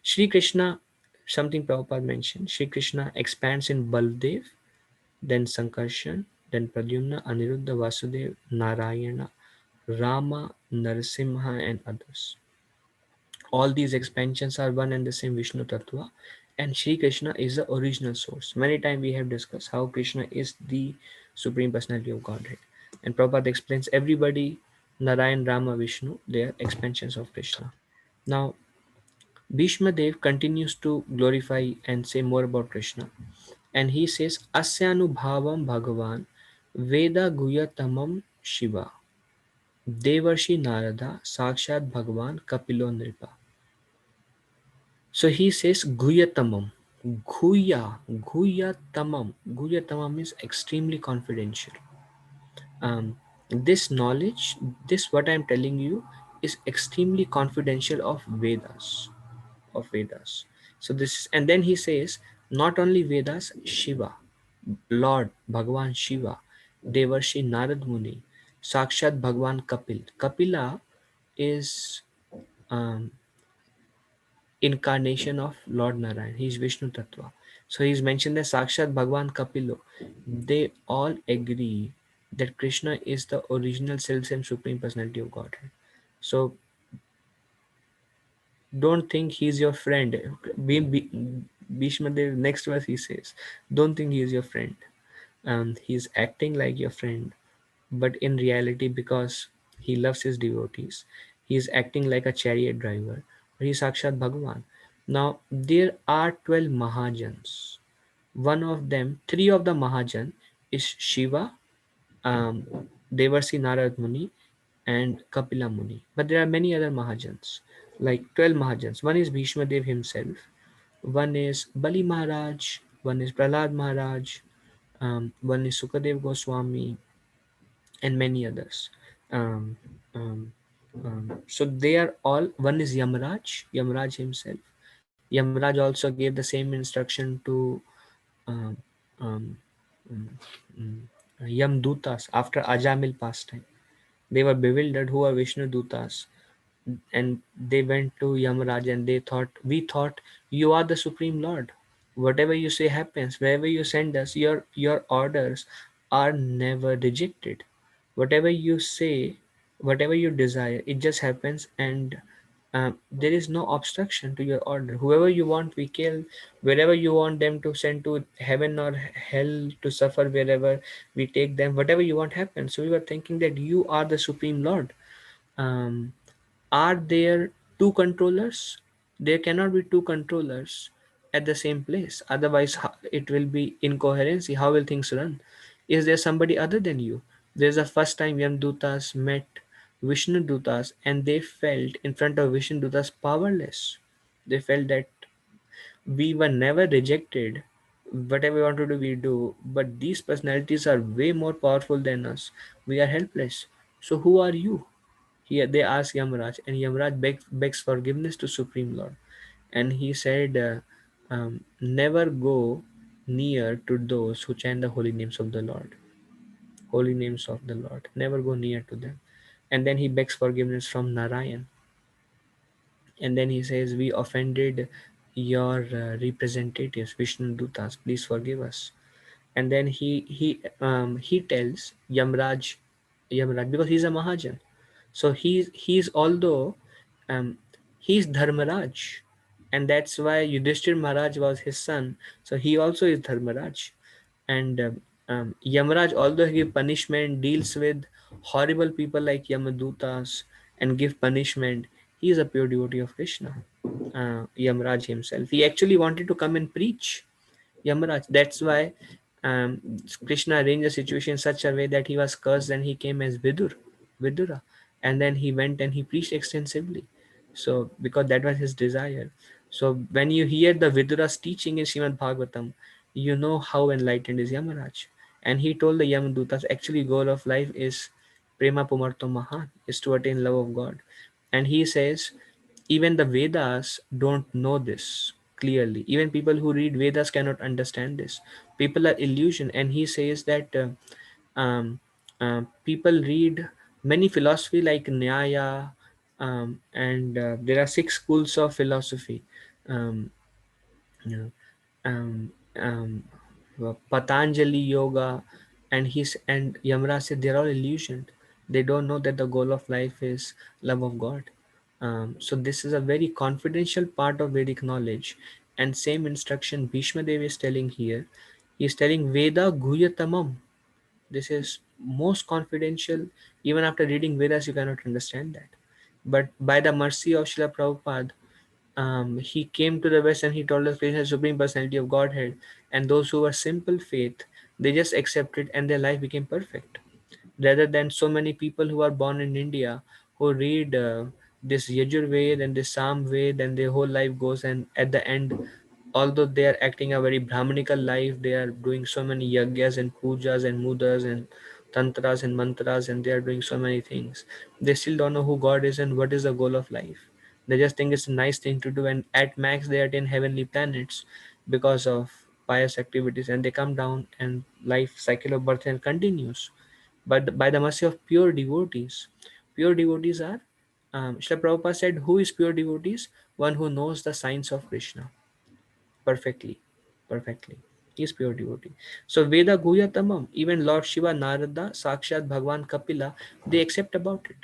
Sri Krishna, something Prabhupada mentioned, Sri Krishna expands in Baldev, then Sankarshan, then Pradyumna, Aniruddha, Vasudev, Narayana, Rama, Narasimha, and others. All these expansions are one and the same Vishnu Tattva, and Sri Krishna is the original source. Many times we have discussed how Krishna is the Supreme Personality of Godhead. And Prabhupada explains everybody, Narayan, Rama, Vishnu, they are expansions of Krishna. Now, Bhishma Dev continues to glorify and say more about Krishna. And he says, Asyanubhavam Bhagavan Veda Guyatamam Shiva Devarshi Narada Sakshat Bhagavan Kapilo Nripa. So he says Guyatamam. Guyatamam. Guyatamam is extremely confidential. This knowledge, this what I am telling you, is extremely confidential of Vedas. So this, and then he says, not only Vedas, Shiva, Lord Bhagavan Shiva, Devarshi Narad Muni, Sakshat Bhagavan Kapil. Kapila is um, incarnation of Lord Narayan. He is Vishnu Tattva. So he is mentioned as Sakshat Bhagavan Kapilo. They all agree that Krishna is the original self and supreme personality of Godhead. So don't think he's your friend. Bhishma Dev, next verse he says, don't think he is your friend. He's acting like your friend, but in reality, because he loves his devotees, he is acting like a chariot driver. But he's Sakshat Bhagavan. Now, there are 12 Mahajans. One of them, three of the Mahajan is Shiva, um, Devarsi Narad Muni, and Kapila Muni. But there are many other Mahajans, like 12 Mahajans. One is Bhishma Dev himself, one is Bali Maharaj, one is Prahlad Maharaj, one is Sukadev Goswami, and many others. Um, um, so they are all, one is Yamraj himself. Yamraj also gave the same instruction to um, um, um, um, Yamdutas after Ajamil pastime. They were bewildered who are Vishnu Dutas, and they went to Yamaraj and they thought, we thought you are the Supreme Lord. Whatever you say happens. Wherever you send us, your orders are never rejected. Whatever you say, whatever you desire, it just happens, and there is no obstruction to your order. Whoever you want, we kill. Wherever you want them to send to heaven or hell to suffer, wherever we take them, whatever you want happens. So we were thinking that you are the Supreme Lord. Um, are there two controllers? There cannot be two controllers at the same place. Otherwise, it will be incoherency. How will things run? Is there somebody other than you? There's the first time Yam Dutas met Vishnu Dutas and they felt in front of Vishnu Dutas powerless. They felt that we were never rejected. Whatever we want to do, we do. But these personalities are way more powerful than us. We are helpless. So who are you? Here they ask Yamaraj, and Yamaraj begs forgiveness to Supreme Lord. And he said, never go near to those who chant the holy names of the Lord. Holy names of the Lord. Never go near to them. And then he begs forgiveness from Narayan. And then he says, we offended your representatives, Vishnu Dutas. Please forgive us. And then he tells Yamraj, because he's a Mahajan. So he's although um, he's Dharmaraj, and that's why Yudhishthir Maharaj was his son. So he also is Dharmaraj, and Yamaraj, although he give punishment, deals with horrible people like Yamadutas and give punishment. He is a pure devotee of Krishna. Yamraj himself. He actually wanted to come and preach Yamaraj. That's why um, Krishna arranged the situation in such a way that he was cursed and he came as Vidura. And then he went and he preached extensively. So, because that was his desire. So, when you hear the Vidura's teaching in Srimad Bhagavatam, you know how enlightened is Yamaraj. And he told the Yamadutas, actually, goal of life is Prema Pumarto Mahan, is to attain love of God. And he says, even the Vedas don't know this clearly. Even people who read Vedas cannot understand this. People are illusion. And he says that um, people read many philosophy like Nyaya, and there are 6 schools of philosophy. Um, you know, um, um, Patanjali Yoga, and Yamra said they're all illusioned. They don't know that the goal of life is love of God. So this is a very confidential part of Vedic knowledge, and same instruction Bhishma Dev is telling here. He is telling Veda Guhyatamam. This is most confidential. Even after reading Vedas, you cannot understand that. But by the mercy of Srila Prabhupada, he came to the West and he told us Krishna is Supreme Personality of Godhead, and those who were simple faith, they just accepted and their life became perfect. Rather than so many people who are born in India who read this Yajur Ved and this Sam Ved, and their whole life goes, and at the end, although they are acting a very Brahmanical life, they are doing so many yagyas and pujas and mudas and tantras and mantras, and they are doing so many things. They still don't know who God is and what is the goal of life. They just think it's a nice thing to do, and at max they attain heavenly planets because of pious activities, and they come down and life cycle of birth and continues. But by the mercy of pure devotees are, Srila Prabhupada said, who is pure devotees? One who knows the signs of Krishna perfectly, perfectly. He is pure devotee. So Veda Guhya Tamam, even Lord Shiva, Narada, Sakshat, Bhagwan, Kapila, they accept about it.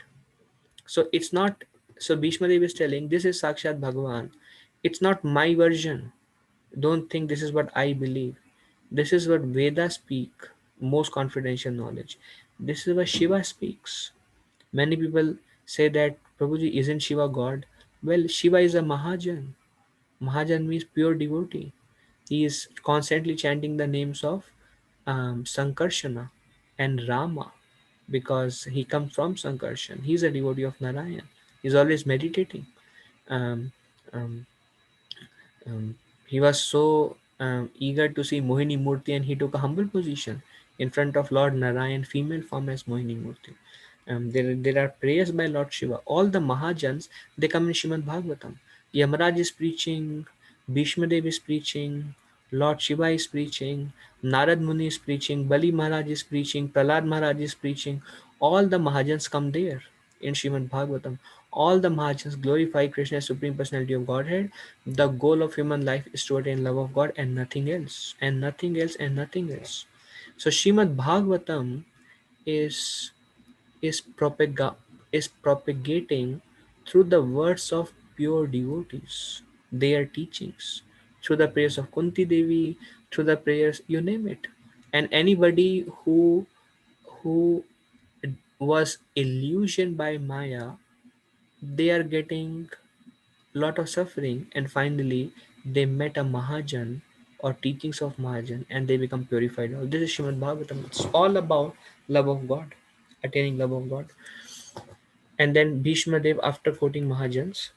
So it's not, so Bhishma Dev is telling, this is Sakshat Bhagwan. It's not my version. Don't think this is what I believe. This is what Vedas speak, most confidential knowledge. This is what Shiva speaks. Many people say that Prabhuji, isn't Shiva God? Well, Shiva is a Mahajan. Mahajan means pure devotee. He is constantly chanting the names of Sankarshana and Rama because he comes from Sankarshan. He's a devotee of Narayan. He's always meditating. Um, um, um, he was so eager to see Mohini Murti, and he took a humble position in front of Lord Narayan, female form as Mohini Murti. There are prayers by Lord Shiva. All the Mahajans, they come in Shrimad Bhagavatam. Yamaraj is preaching, Bhishma Dev is preaching, Lord Shiva is preaching, Narad Muni is preaching, Bali Maharaj is preaching, Prahlad Maharaj is preaching. All the Mahajans come there in Shrimad Bhagavatam. All the Mahajans glorify Krishna as Supreme Personality of Godhead. The goal of human life is to attain love of God and nothing else, and nothing else, and nothing else. So Shrimad Bhagavatam is is propaga- is propagating through the words of pure devotees, their teachings, through the prayers of Kunti Devi, through the prayers, you name it. And anybody who was illusioned by Maya, they are getting lot of suffering, and finally they met a Mahajan or teachings of Mahajan, and they become purified. Now, this is Shrimad Bhagavatam. It's all about love of God, attaining love of God. And then Bhishma Dev, after quoting Mahajans,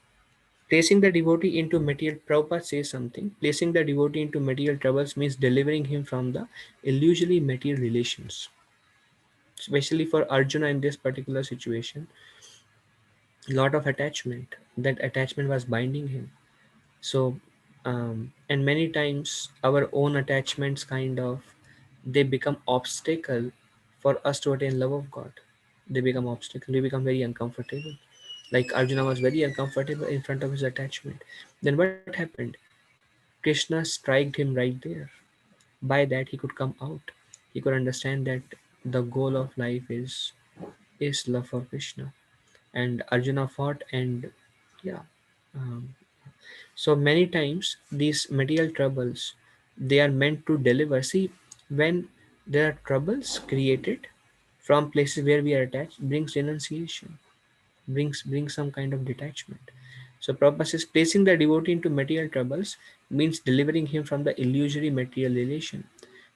placing the devotee into material, Prabhupada says something, placing the devotee into material troubles means delivering him from the illusory material relations. Especially for Arjuna in this particular situation, lot of attachment. That attachment was binding him. So and many times our own attachments kind of, they become obstacle for us to attain love of God. They become obstacle, we become very uncomfortable, like Arjuna was very uncomfortable in front of his attachment. Then what happened? Krishna striked him right there. By that he could come out. He could understand that the goal of life is love for Krishna. And Arjuna fought, and yeah. um, So many times these material troubles, they are meant to deliver. See, when there are troubles created from places where we are attached, brings renunciation, brings some kind of detachment. So Prabhupada says placing the devotee into material troubles means delivering him from the illusory material relation.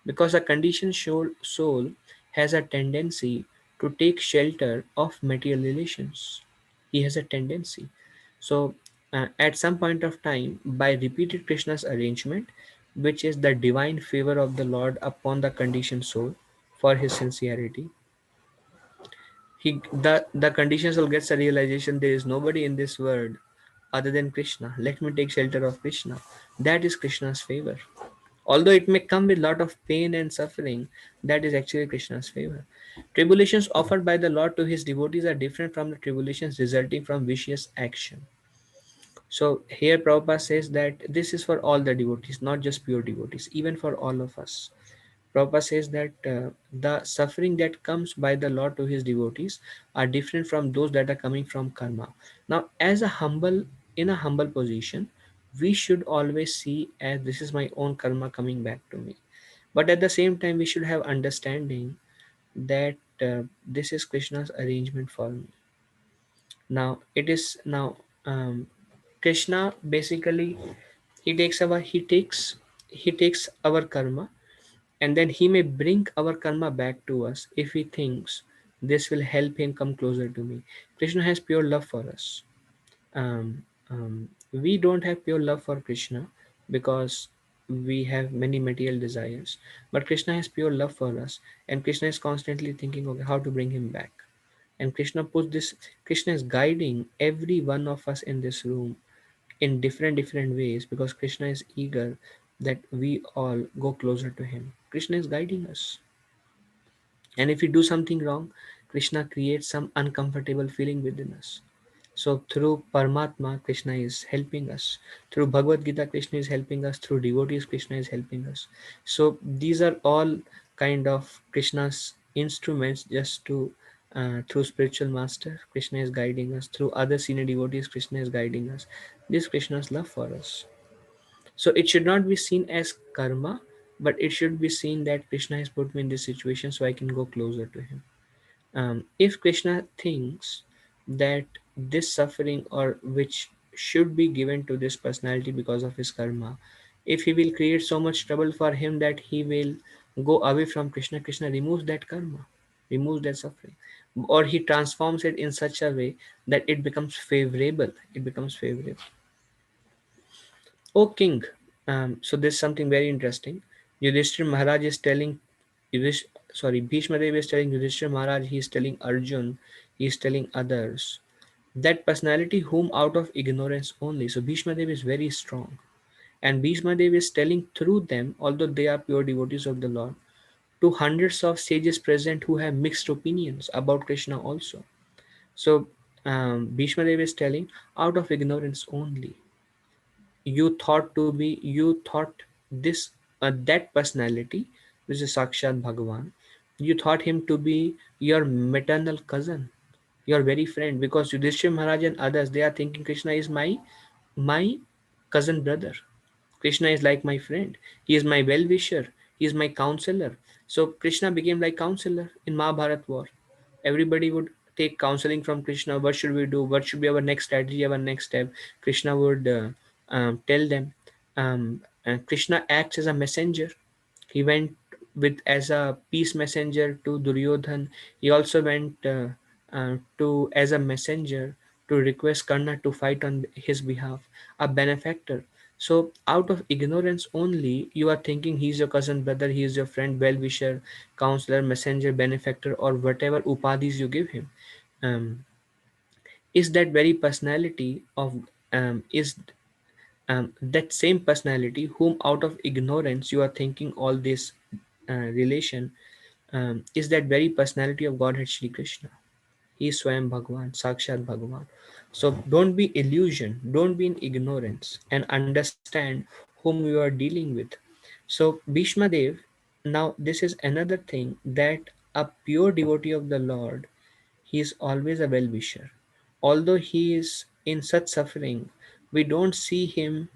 Because a conditioned soul has a tendency to take shelter of material relations. He has a tendency. So at some point of time, by repeated Krishna's arrangement, which is the divine favor of the Lord upon the conditioned soul for his sincerity, the conditioned soul gets a realization there is nobody in this world other than Krishna. Let me take shelter of Krishna. That is Krishna's favor. Although it may come with lot of pain and suffering, that is actually Krishna's favor. Tribulations offered by the Lord to his devotees are different from the tribulations resulting from vicious action. So here Prabhupada says that this is for all the devotees, not just pure devotees, even for all of us. Prabhupada says that the suffering that comes by the Lord to his devotees are different from those that are coming from karma. Now, in a humble position, we should always see as this is my own karma coming back to me. But at the same time, we should have understanding that this is Krishna's arrangement for me. Now, um, Krishna basically he takes our karma, and then he may bring our karma back to us if he thinks this will help him come closer to me. Krishna has pure love for us. We don't have pure love for Krishna because we have many material desires, but Krishna has pure love for us, and Krishna is constantly thinking, okay, how to bring him back. And Krishna is guiding every one of us in this room in different ways, because Krishna is eager that we all go closer to him. Krishna is guiding us. And if we do something wrong, Krishna creates some uncomfortable feeling within us. So through Paramatma, Krishna is helping us. Through Bhagavad Gita, Krishna is helping us. Through devotees, Krishna is helping us. So these are all kind of Krishna's instruments just to through spiritual master, Krishna is guiding us. Through other senior devotees, Krishna is guiding us. This Krishna's love for us. So it should not be seen as karma, but it should be seen that Krishna has put me in this situation so I can go closer to him. If Krishna thinks that this suffering or which should be given to this personality because of his karma, if he will create so much trouble for him that he will go away from Krishna, Krishna removes that karma, removes that suffering, or he transforms it in such a way that it becomes favorable. It becomes favorable. O king, so there's something very interesting. Yudhishthir Maharaj is telling Bhishma Dev is telling Yudhishthira Maharaj, he is telling Arjun, he is telling others, that personality whom out of ignorance only. So Bhishma Dev is very strong. And Bhishma Dev is telling through them, although they are pure devotees of the Lord, to hundreds of sages present who have mixed opinions about Krishna also. So Bhishma Dev is telling, out of ignorance only, you thought this that personality, which is Sakshat Bhagavan, you thought him to be your maternal cousin, your very friend, because Yudhishthira Maharaj and others, they are thinking Krishna is my cousin brother. Krishna is like my friend. He is my well wisher. He is my counselor. So Krishna became like counselor in Mahabharat war. Everybody would take counseling from Krishna. What should we do? What should be our next strategy, our next step? Krishna would tell them. Krishna acts as a messenger. He went with as a peace messenger to Duryodhan. He also went to as a messenger to request Karna to fight on his behalf, a benefactor. So out of ignorance only, you are thinking he's your cousin brother, he is your friend, well-wisher, counselor, messenger, benefactor, or whatever upadhis you give him. Um, is that very personality of is that same personality whom out of ignorance you are thinking all this relation, is that very personality of Godhead Shri Krishna. He is Swayam Bhagwan, Sakshat Bhagwan. So don't be illusion, don't be in ignorance, and understand whom you are dealing with. So Bhishma Dev, now this is another thing, that a pure devotee of the Lord, he is always a well-wisher. Although he is in such suffering, we don't see him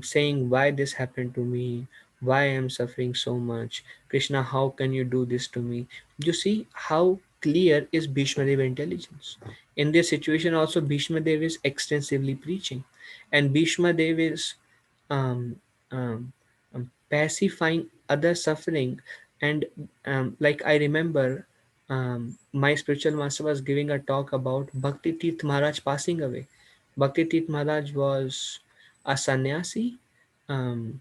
saying, why this happened to me? Why I am suffering so much? Krishna, how can you do this to me? You see how clear is Bhishma Deva intelligence. In this situation, also Bhishma Deva is extensively preaching, and Bhishma Deva is um, um, pacifying other suffering. And like I remember, my spiritual master was giving a talk about Bhakti Tirth Maharaj passing away. Bhakti Tirth Maharaj was a sannyasi, um,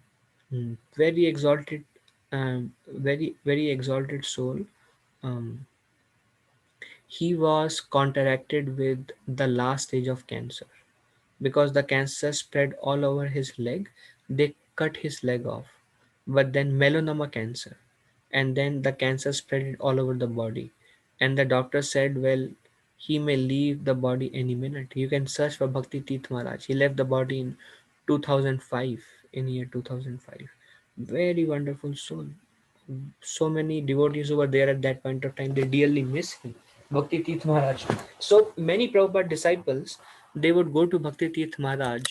very exalted, very exalted soul. Um, he was counteracted with the last stage of cancer. Because the cancer spread all over his leg, they cut his leg off. But then melanoma cancer, and then the cancer spread it all over the body. And the doctor said, well, he may leave the body any minute. You can search for Bhakti Tirth Maharaj. He left the body in 2005, in year 2005. Very wonderful soul. So many devotees over there at that point of time, they dearly miss him. Bhakti Tirth Maharaj. So many Prabhupada disciples, they would go to Bhakti Tirth Maharaj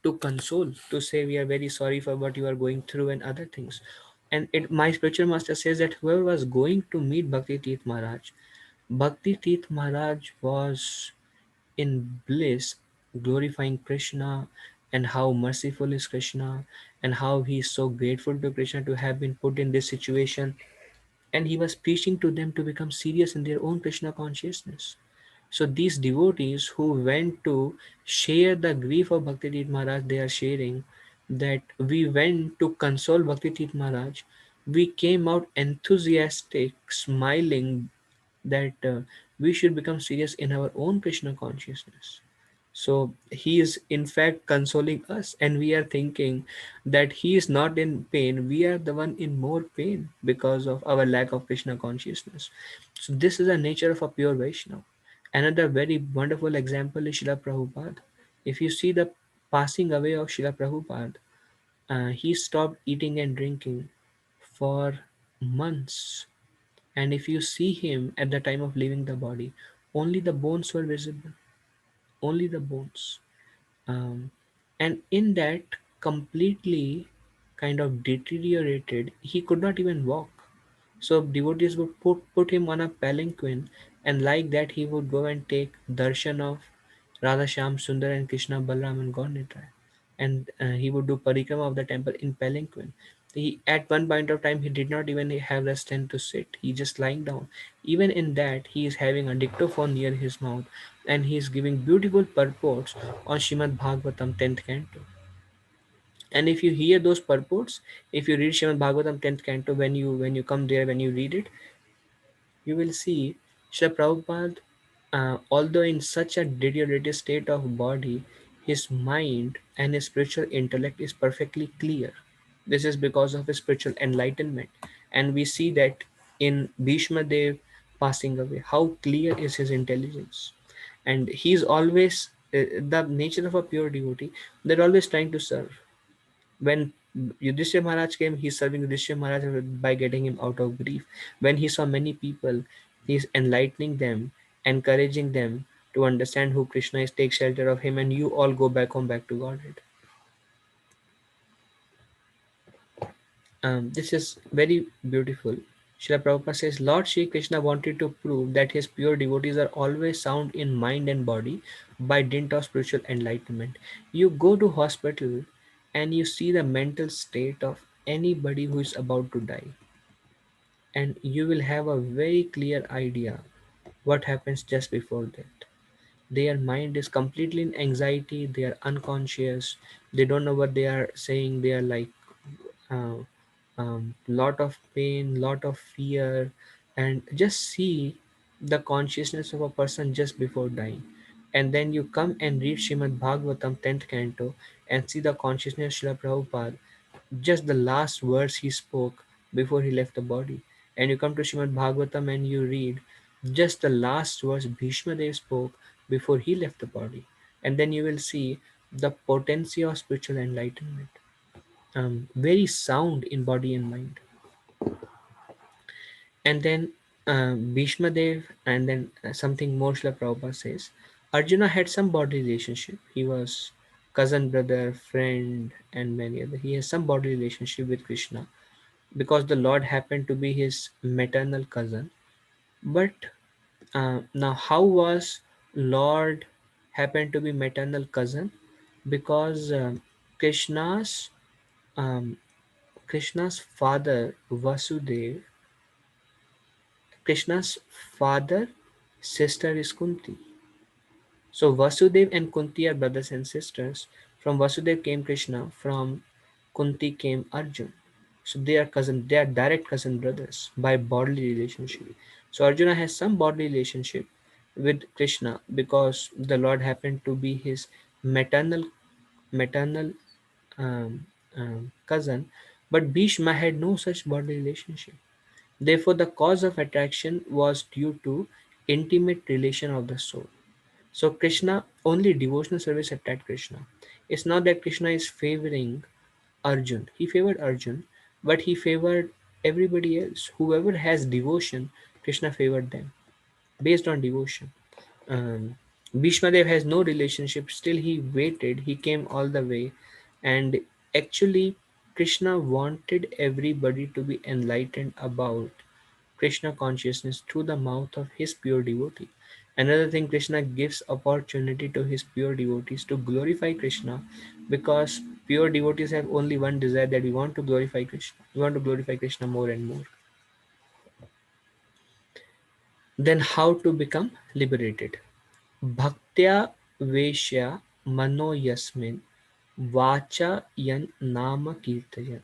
to console, to say, we are very sorry for what you are going through and other things. And my spiritual master says that whoever was going to meet Bhakti Tirth Maharaj, Bhakti Tirth Maharaj was in bliss, glorifying Krishna, and how merciful is Krishna, and how he is so grateful to Krishna to have been put in this situation. And he was preaching to them to become serious in their own Krishna consciousness. So these devotees who went to share the grief of Bhakti Tirth Maharaj, they are sharing that we went to console Bhakti Tirth Maharaj. We came out enthusiastic, smiling that we should become serious in our own Krishna consciousness. So he is in fact consoling us, and we are thinking that he is not in pain. We are the one in more pain because of our lack of Krishna consciousness. So this is the nature of a pure Vaishnava. Another very wonderful example is Srila Prabhupada. If you see the passing away of Srila Prabhupada, he stopped eating and drinking for months. And if you see him at the time of leaving the body, only the bones were visible, only the bones. um, and in that completely kind of deteriorated, he could not even walk. So devotees would put him on a palanquin, and like that he would go and take darshan of Radha Shyam Sundar and Krishna Balram and God Nitrai. And he would do parikrama of the temple in palanquin. He, at one point of time, he did not even have the strength to sit. He just lying down. Even in that, he is having a dictaphone near his mouth, and he is giving beautiful purports on Shrimad Bhagavatam 10th canto. And if you hear those purports, if you read Shrimad Bhagavatam 10th canto, when you come there, when you read it, you will see Srila Prabhupada, although in such a deteriorated state of body, his mind and his spiritual intellect is perfectly clear. This is because of his spiritual enlightenment. And we see that in Bhishma Dev passing away, how clear is his intelligence. And he's always, the nature of a pure devotee, they're always trying to serve. When Yudhishthira Maharaj came, he's serving Yudhishthira Maharaj by getting him out of grief. When he saw many people, he's enlightening them, encouraging them to understand who Krishna is, take shelter of him, and you all go back home, back to Godhead. This is very beautiful. Srila Prabhupada says, Lord Shri Krishna wanted to prove that his pure devotees are always sound in mind and body by dint of spiritual enlightenment. You go to hospital and you see the mental state of anybody who is about to die, and you will have a very clear idea what happens just before that. Their mind is completely in anxiety, they are unconscious, they don't know what they are saying, they are like uh, lot of pain, lot of fear. And just see the consciousness of a person just before dying, and then you come and read Shrimad Bhagavatam 10th canto and see the consciousness of Srila Prabhupada, just the last words he spoke before he left the body. And you come to Shrimad Bhagavatam and you read just the last words Bhishma Dev spoke before he left the body. And then you will see the potency of spiritual enlightenment, very sound in body and mind. And then Bhishma Dev, and then something more Srila Prabhupada says, Arjuna had some body relationship. He was cousin, brother, friend, and many other. He has some body relationship with Krishna because the Lord happened to be his maternal cousin. But Now, how was Lord happened to be maternal cousin? Because um, Krishna's father Vasudev, Krishna's father sister is Kunti. So Vasudev and Kunti are brothers and sisters. From Vasudev came Krishna. From Kunti came Arjun. So they are cousin. They are direct cousin brothers by bodily relationship. So Arjuna has some bodily relationship with Krishna because the Lord happened to be his maternal um, cousin. But Bhishma had no such bodily relationship. Therefore, the cause of attraction was due to intimate relation of the soul. So Krishna, only devotional service attract Krishna. It's not that Krishna is favoring Arjun. He favored Arjun, but he favored everybody else. Whoever has devotion, Krishna favored them based on devotion. Um, Bhishma Dev has no relationship. Still, he waited. He came all the way, and actually, Krishna wanted everybody to be enlightened about Krishna consciousness through the mouth of his pure devotee. Another thing, Krishna gives opportunity to his pure devotees to glorify Krishna because pure devotees have only one desire, that we want to glorify Krishna. We want to glorify Krishna more and more. Then how to become liberated? Bhaktya Veshya Mano Yasmin Vacha Yan Nama Kirtayan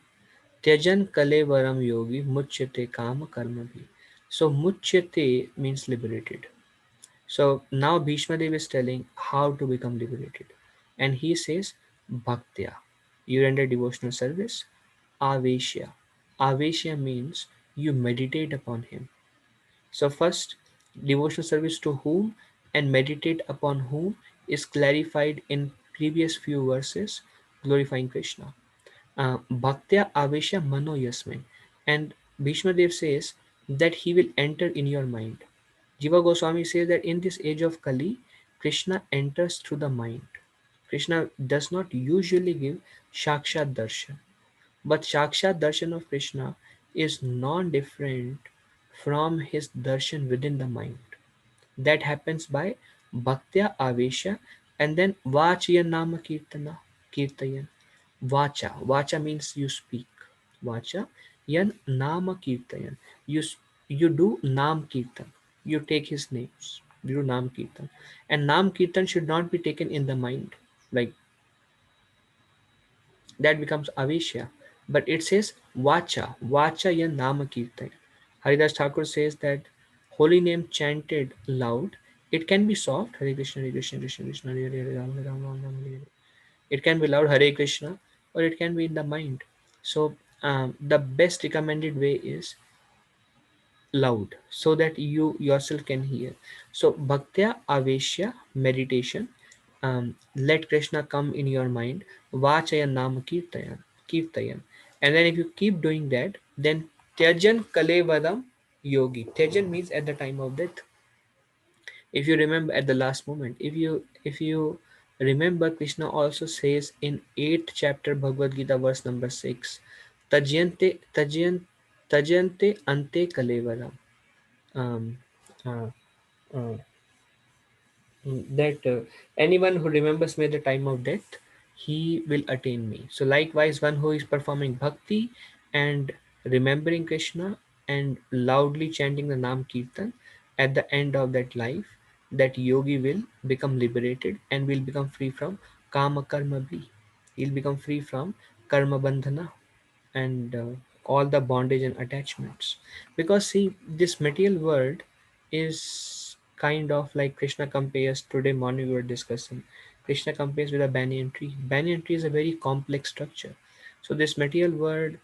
Tyajan Kalevaram Yogi Muchyate Kama Karma Bhi. So Muchyate means liberated. So now Bhishma Dev is telling how to become liberated. And he says Bhaktya. You render devotional service. Aveshya. Aveshya means you meditate upon him. So first, devotional service to whom and meditate upon whom is clarified in previous few verses, glorifying Krishna. Bhaktya Avesha Mano Yasmin. And Bhishma Dev says that he will enter in your mind. Jiva Goswami says that in this age of Kali, Krishna enters through the mind. Krishna does not usually give Shakshat Darshan, but Shakshat Darshan of Krishna is non-different from his darshan within the mind. That happens by Bhaktya Avesha and then Vachya Nama Kirtayan. Vacha means you speak. Vacha yan Nama Kirtayan. You do Nam Kirtan. You take his names. You do Nam Kirtan. And Nam Kirtan should not be taken in the mind. Like that becomes Aveshya. But it says Vacha yan Nama Kirtan. Haridas Thakur says that holy name chanted loud. It can be soft, Hare Krishna, Krishna, Krishna, Hare Hare, Hare Ram, Ram, Ram, Ram, Hare Hare. It can be loud, Hare Krishna, or it can be in the mind. So the best recommended way is loud, so that you yourself can hear. So Bhaktya Aveshya meditation. Let Krishna come in your mind. Vachaya Nama Kirtayan. And then if you keep doing that, then Tyajan Kalevadam Yogi. Tyajan means at the time of death. If you remember at the last moment, if you remember, Krishna also says in 8th chapter Bhagavad Gita verse number 6, tajyante ante kalevaram. um, uh, uh, that anyone who remembers me at the time of death, he will attain me. So likewise, one who is performing bhakti and remembering Krishna and loudly chanting the Nam Kirtan, at the end of that life, that yogi will become liberated and will become free from kama karma bhi. He'll become free from karma bandhana and all the bondage and attachments. Because see, this material world is kind of like Krishna compares, today morning we were discussing, Krishna compares with a banyan tree. Banyan tree is a very complex structure. So this material world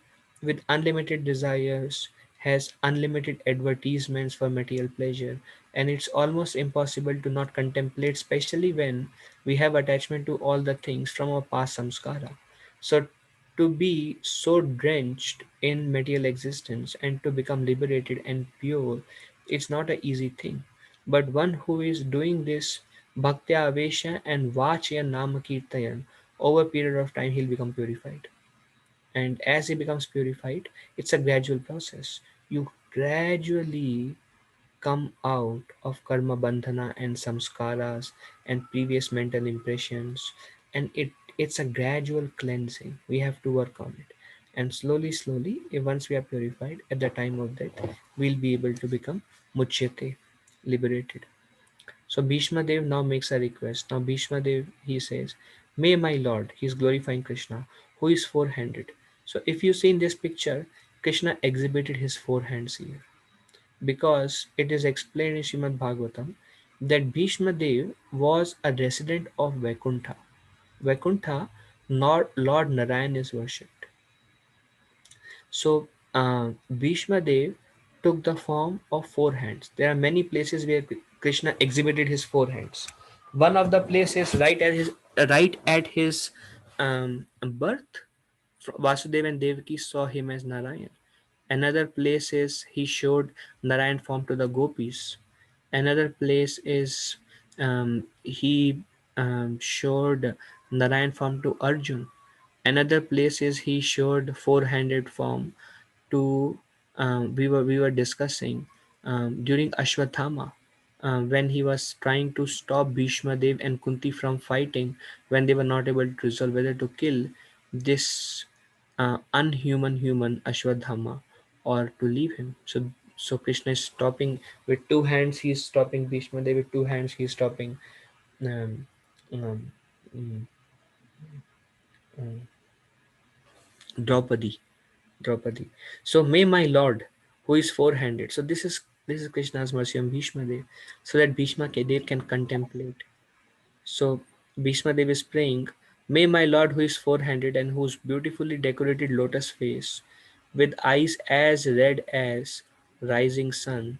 with unlimited desires has unlimited advertisements for material pleasure, and it's almost impossible to not contemplate, especially when we have attachment to all the things from our past samskara. So to be so drenched in material existence and to become liberated and pure, it's not an easy thing. But one who is doing this bhaktya avesha and vachya nama kirtayan, over a period of time he'll become purified. And as he becomes purified, it's a gradual process. You gradually come out of karma bandhana and samskaras and previous mental impressions, and it's a gradual cleansing. We have to work on it, and slowly, once we are purified at the time of death, we'll be able to become muchyate, liberated. So Bhishma Dev now makes a request. Now Bhishma Dev, he says, may my lord, he is glorifying Krishna, who is four-handed. So if you see in this picture, Krishna exhibited his four hands here, because it is explained in Srimad Bhagavatam that Bhishma Dev was a resident of Vaikuntha. Vaikuntha, Lord Narayan is worshipped. So Bhishma Dev took the form of four hands. There are many places where Krishna exhibited his four hands. One of the places right at his birth, Vasudeva and Devaki saw him as Narayan. Another place is he showed Narayan form to the gopis. Another place is he showed Narayan form to Arjun. Another place is he showed four-handed form to we were discussing during Ashwathama, when he was trying to stop Bhishma Dev and Kunti from fighting, when they were not able to resolve whether to kill this unhuman human Ashwadhama or to leave him. So Krishna is stopping with two hands. He is stopping Bhishma Dev with two hands. He is stopping um, um, um, um, Draupadi. Draupadi. So may my lord, who is four-handed. So this is Krishna's mercy on Bhishma Dev, so that Bhishma Dev can contemplate. So Bhishma Dev is praying, may my lord, who is four-handed and whose beautifully decorated lotus face, with eyes as red as rising sun,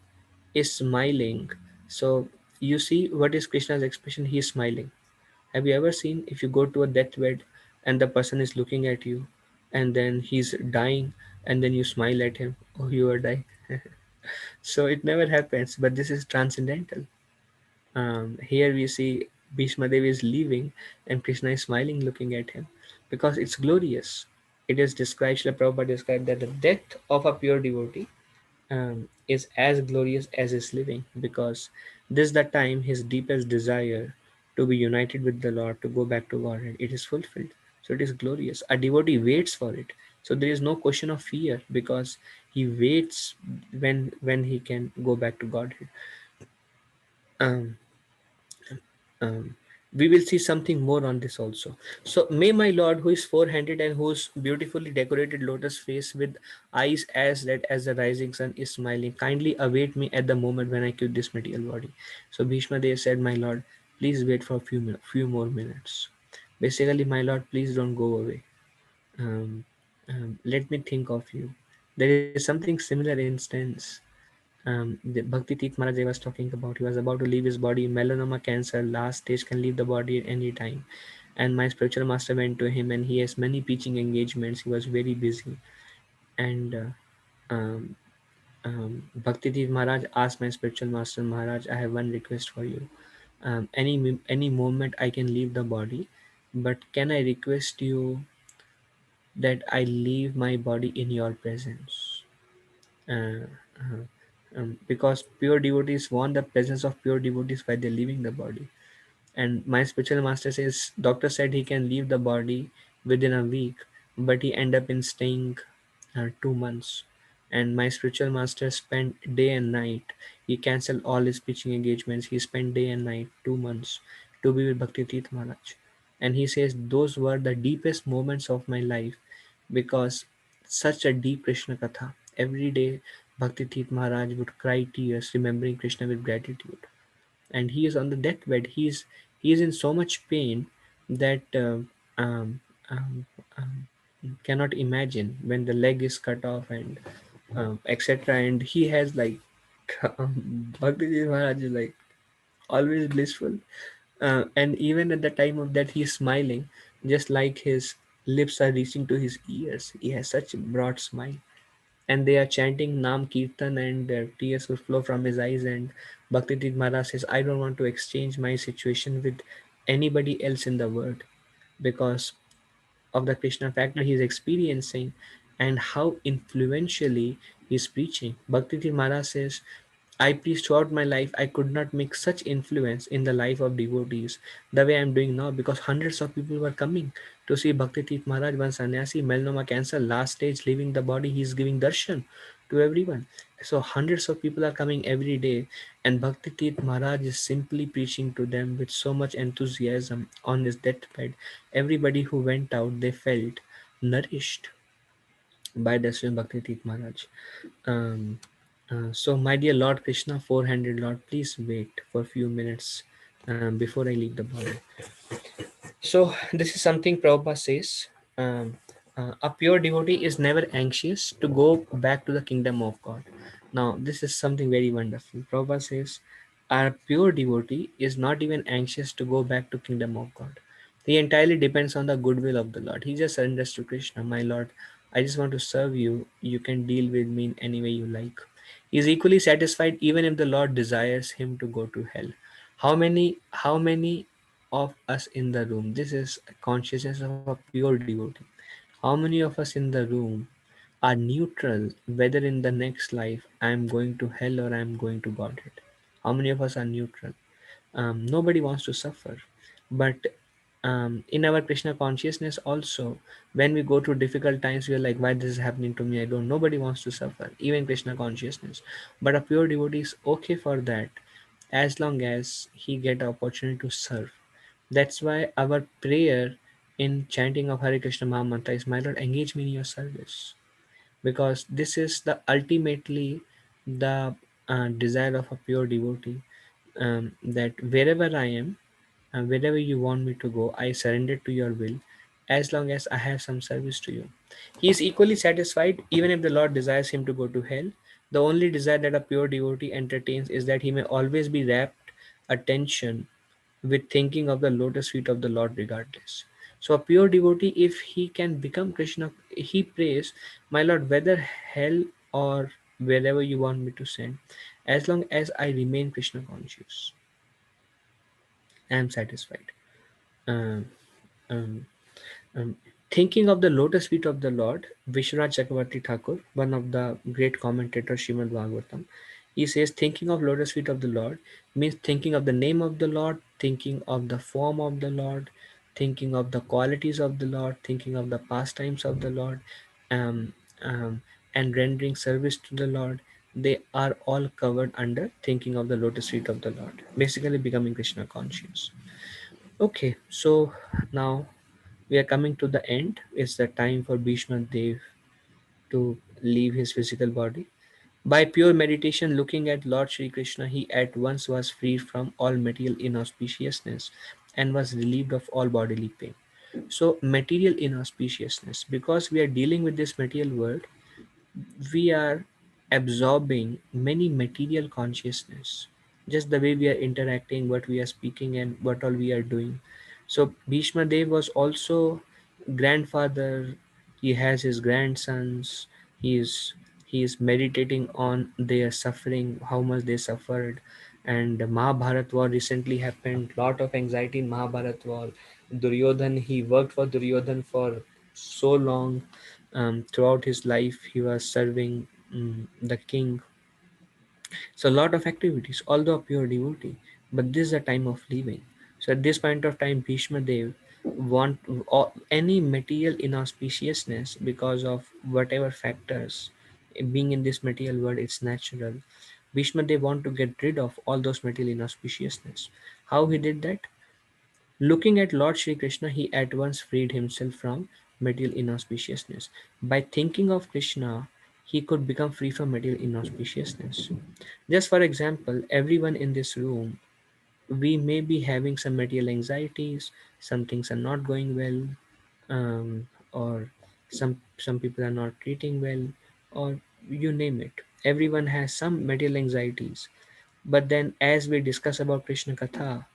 is smiling. So you see what is Krishna's expression? He is smiling. Have you ever seen if you go to a deathbed and the person is looking at you and then he's dying and then you smile at him? Oh, you are dying. So it never happens, but this is transcendental. Here we see Bhishma Dev is leaving and Krishna is smiling looking at him because it's glorious. It is described, Srila Prabhupada described that the death of a pure devotee is as glorious as his living, because this is the time his deepest desire to be united with the Lord, to go back to Godhead, it is fulfilled. So it is glorious. A devotee waits for it. So there is no question of fear, because he waits when he can go back to Godhead. Um, um, we will see something more on this also. So may my lord, who is four-handed and whose beautifully decorated lotus face with eyes as red as the rising sun is smiling, kindly await me at the moment when I quit this material body. So Bhishma Dev said, my lord, please wait for a few more minutes. Basically, my lord, please don't go away. um, Let me think of you. There is something similar instance. The Bhakti Tit Maharaj I was talking about. He was about to leave his body. Melanoma cancer, last stage, can leave the body at any time. And my spiritual master went to him, and he has many preaching engagements. He was very busy. And um, Bhakti Tit Maharaj asked my spiritual master, Maharaj, I have one request for you. Any moment I can leave the body, but can I request you that I leave my body in your presence? uh, uh, because pure devotees want the presence of pure devotees while they're leaving the body. And my spiritual master says, doctor said he can leave the body within a week, but he end up in staying 2 months. And my spiritual master spent day and night. He canceled all his preaching engagements. He spent day and night 2 months to be with Bhakti Tirth Maharaj. And he says those were the deepest moments of my life, because such a deep Krishna Katha. Every day Bhakti Tirth Maharaj would cry tears remembering Krishna with gratitude. And he is on the deathbed. He is in so much pain that um, um, um, cannot imagine when the leg is cut off and etc. And he has like Bhakti Maharaj is like always blissful, and even at the time of that he is smiling, just like his lips are reaching to his ears. He has such a broad smile, and they are chanting Nam Kirtan, and tears will flow from his eyes. And Bhakti Tirth Maharaj says, I don't want to exchange my situation with anybody else in the world, because of the Krishna factor he is experiencing and how influentially he is preaching. Bhakti Tirth Maharaj says, I preached throughout my life. I could not make such influence in the life of devotees the way I am doing now, because hundreds of people were coming to see Bhakti Tirth Maharaj, one sannyasi, melanoma cancer, last stage, leaving the body. He is giving darshan to everyone. So hundreds of people are coming every day, and Bhakti Tirth Maharaj is simply preaching to them with so much enthusiasm on his deathbed. Everybody who went out, they felt nourished by the Sri Bhakti Tirth Maharaj. Um, so, my dear Lord Krishna, four-handed Lord, please wait for a few minutes before I leave the body. So, this is something Prabhupada says. A pure devotee is never anxious to go back to the kingdom of God. Now, this is something very wonderful. Prabhupada says, a pure devotee is not even anxious to go back to kingdom of God. He entirely depends on the goodwill of the Lord. He just surrenders to Krishna. My Lord, I just want to serve you. You can deal with me in any way you like. He is equally satisfied even if the Lord desires him to go to hell. How many of us in the room, this is consciousness of a pure devotee, how many of us in the room are neutral whether in the next life I am going to hell or I am going to Godhead? How many of us are neutral? Nobody wants to suffer, but in our Krishna consciousness also, when we go through difficult times, we are like, why this is happening to me? I don't. Nobody wants to suffer, even Krishna consciousness. But a pure devotee is okay for that, as long as he get opportunity to serve. That's why our prayer in chanting of Hare Krishna Maha Mantra is, my Lord, engage me in your service, because this is the ultimately the desire of a pure devotee, that wherever I am and wherever you want me to go, I surrender to your will, as long as I have some service to you. He is equally satisfied even if the Lord desires him to go to hell. The only desire that a pure devotee entertains is that he may always be rapt attention with thinking of the lotus feet of the Lord regardless. So a pure devotee, if he can become Krishna, he prays, my Lord, whether hell or wherever you want me to send, as long as I remain Krishna conscious, I am satisfied. Um, um, um, Thinking of the lotus feet of the Lord, Vishwanath Chakravarti Thakur, one of the great commentators, Srimad Bhagavatam, he says, thinking of lotus feet of the Lord means thinking of the name of the Lord, thinking of the form of the Lord, thinking of the qualities of the Lord, thinking of the pastimes of the Lord, um, um, and rendering service to the Lord. They are all covered under thinking of the lotus feet of the Lord, basically becoming Krishna conscious. Okay, so now we are coming to the end. It's the time for Bhishma Dev to leave his physical body. By pure meditation, looking at Lord Shri Krishna, he at once was freed from all material inauspiciousness and was relieved of all bodily pain. So, material inauspiciousness, because we are dealing with this material world, we are absorbing many material consciousness, just the way we are interacting, what we are speaking, and what all we are doing. So Bhishma Dev was also grandfather. He has his grandsons. He is meditating on their suffering, how much they suffered. And the Mahabharat war recently happened. Lot of anxiety in Mahabharat war. Duryodhan, he worked for Duryodhan for so long. Throughout his life he was serving the king. So a lot of activities, although a pure devotee, but this is a time of leaving. So at this point of time, Bhishma Dev want any material inauspiciousness because of whatever factors. Being in this material world, it's natural. Bhishma Dev want to get rid of all those material inauspiciousness. How he did that? Looking at Lord Shri Krishna, he at once freed himself from material inauspiciousness. By thinking of Krishna, he could become free from material inauspiciousness. Just for example, everyone in this room, we may be having some material anxieties, some things are not going well, or some people are not treating well, or you name it. Everyone has some material anxieties. But then, as we discuss about Krishna Katha,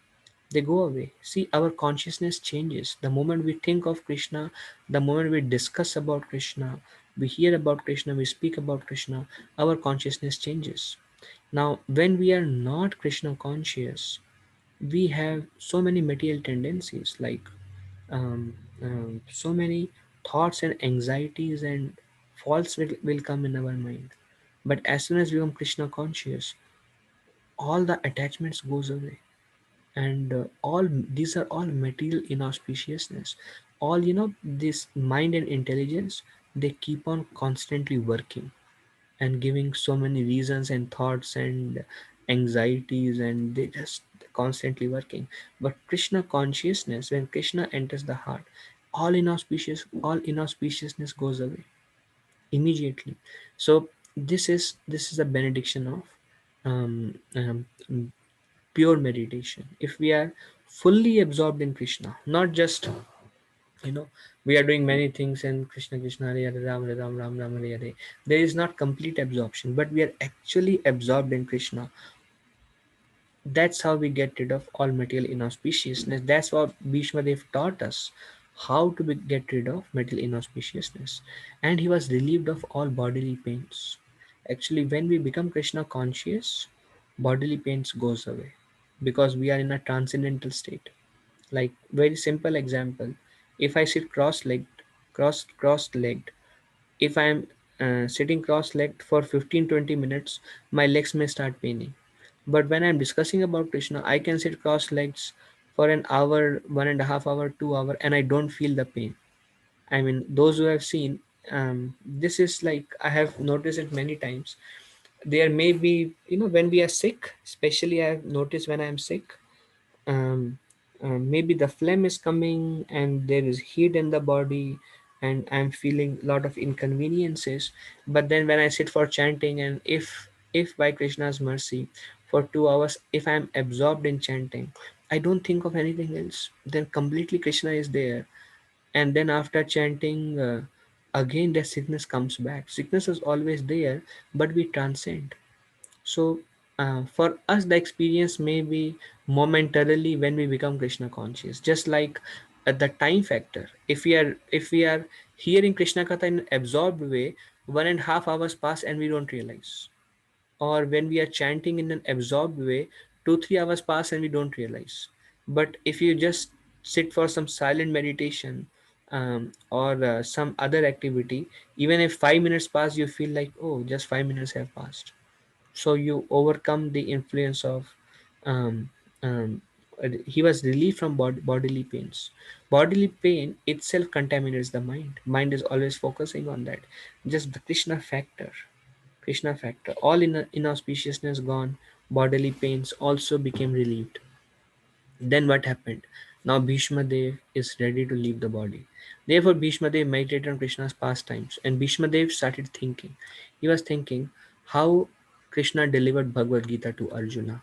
they go away. See, our consciousness changes. The moment we think of Krishna, the moment we discuss about Krishna, we hear about Krishna, we speak about Krishna, our consciousness changes. Now, when we are not Krishna conscious, we have so many material tendencies, like um, so many thoughts and anxieties and faults will come in our mind. But as soon as we become Krishna conscious, all the attachments goes away, and all these are all material inauspiciousness. All, this mind and intelligence, they keep on constantly working and giving so many reasons and thoughts and anxieties, and they just constantly working. But Krishna consciousness, when Krishna enters the heart, all inauspiciousness goes away immediately. So this is a benediction of um, um, pure meditation. If we are fully absorbed in Krishna, not just, you know we are doing many things and Krishna Krishna Hare Hare Ram Hare Ram Ram Ram Hare Hare, there is not complete absorption, but we are actually absorbed in Krishna. That's how we get rid of all material inauspiciousness. That's what Bhishma Dev taught us, how to get rid of material inauspiciousness. And he was relieved of all bodily pains. Actually, when we become Krishna conscious, bodily pains goes away, because we are in a transcendental state. Like, very simple example, if I sit cross-legged, if I'm sitting cross-legged for 15-20 minutes, my legs may start paining. But when I'm discussing about Krishna, I can sit cross-legged for an hour, 1.5 hour, 2 hour, and I don't feel the pain. I mean, those who have seen, this is like, I have noticed it many times. There may be, when we are sick, especially I have noticed when I am sick, um, maybe the phlegm is coming and there is heat in the body, and I'm feeling a lot of inconveniences. But then when I sit for chanting, and if by Krishna's mercy, for 2 hours, if I'm absorbed in chanting, I don't think of anything else, then completely Krishna is there. And then after chanting, again the sickness comes back. Sickness is always there, but we transcend. So, for us, the experience may be momentarily when we become Krishna conscious. Just like the time factor. If we are hearing Krishna Katha in an absorbed way, 1.5 hours pass and we don't realize. Or when we are chanting in an absorbed way, 2-3 hours pass and we don't realize. But if you just sit for some silent meditation, or some other activity, even if 5 minutes pass, you feel like, oh, just 5 minutes have passed. So you overcome the influence of, um, um, he was relieved from bodily pains. Bodily pain itself contaminates the mind is always focusing on that. Just the Krishna factor, all inauspiciousness gone, bodily pains also became relieved. Then what happened? Now Bhishma Dev is ready to leave the body. Therefore Bhishma Dev meditated on Krishna's pastimes, and Bhishma Dev started thinking. He was thinking how Krishna delivered Bhagavad Gita to Arjuna.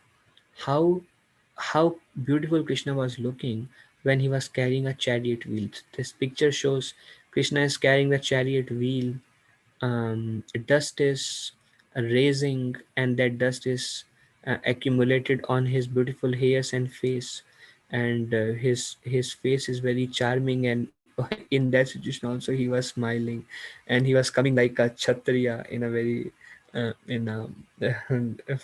How how beautiful Krishna was looking when he was carrying a chariot wheel. This picture shows Krishna is carrying the chariot wheel. Dust is raising, and that dust is accumulated on his beautiful hairs and face, and his face is very charming, and in that situation also he was smiling, and he was coming like a kshatriya in a very in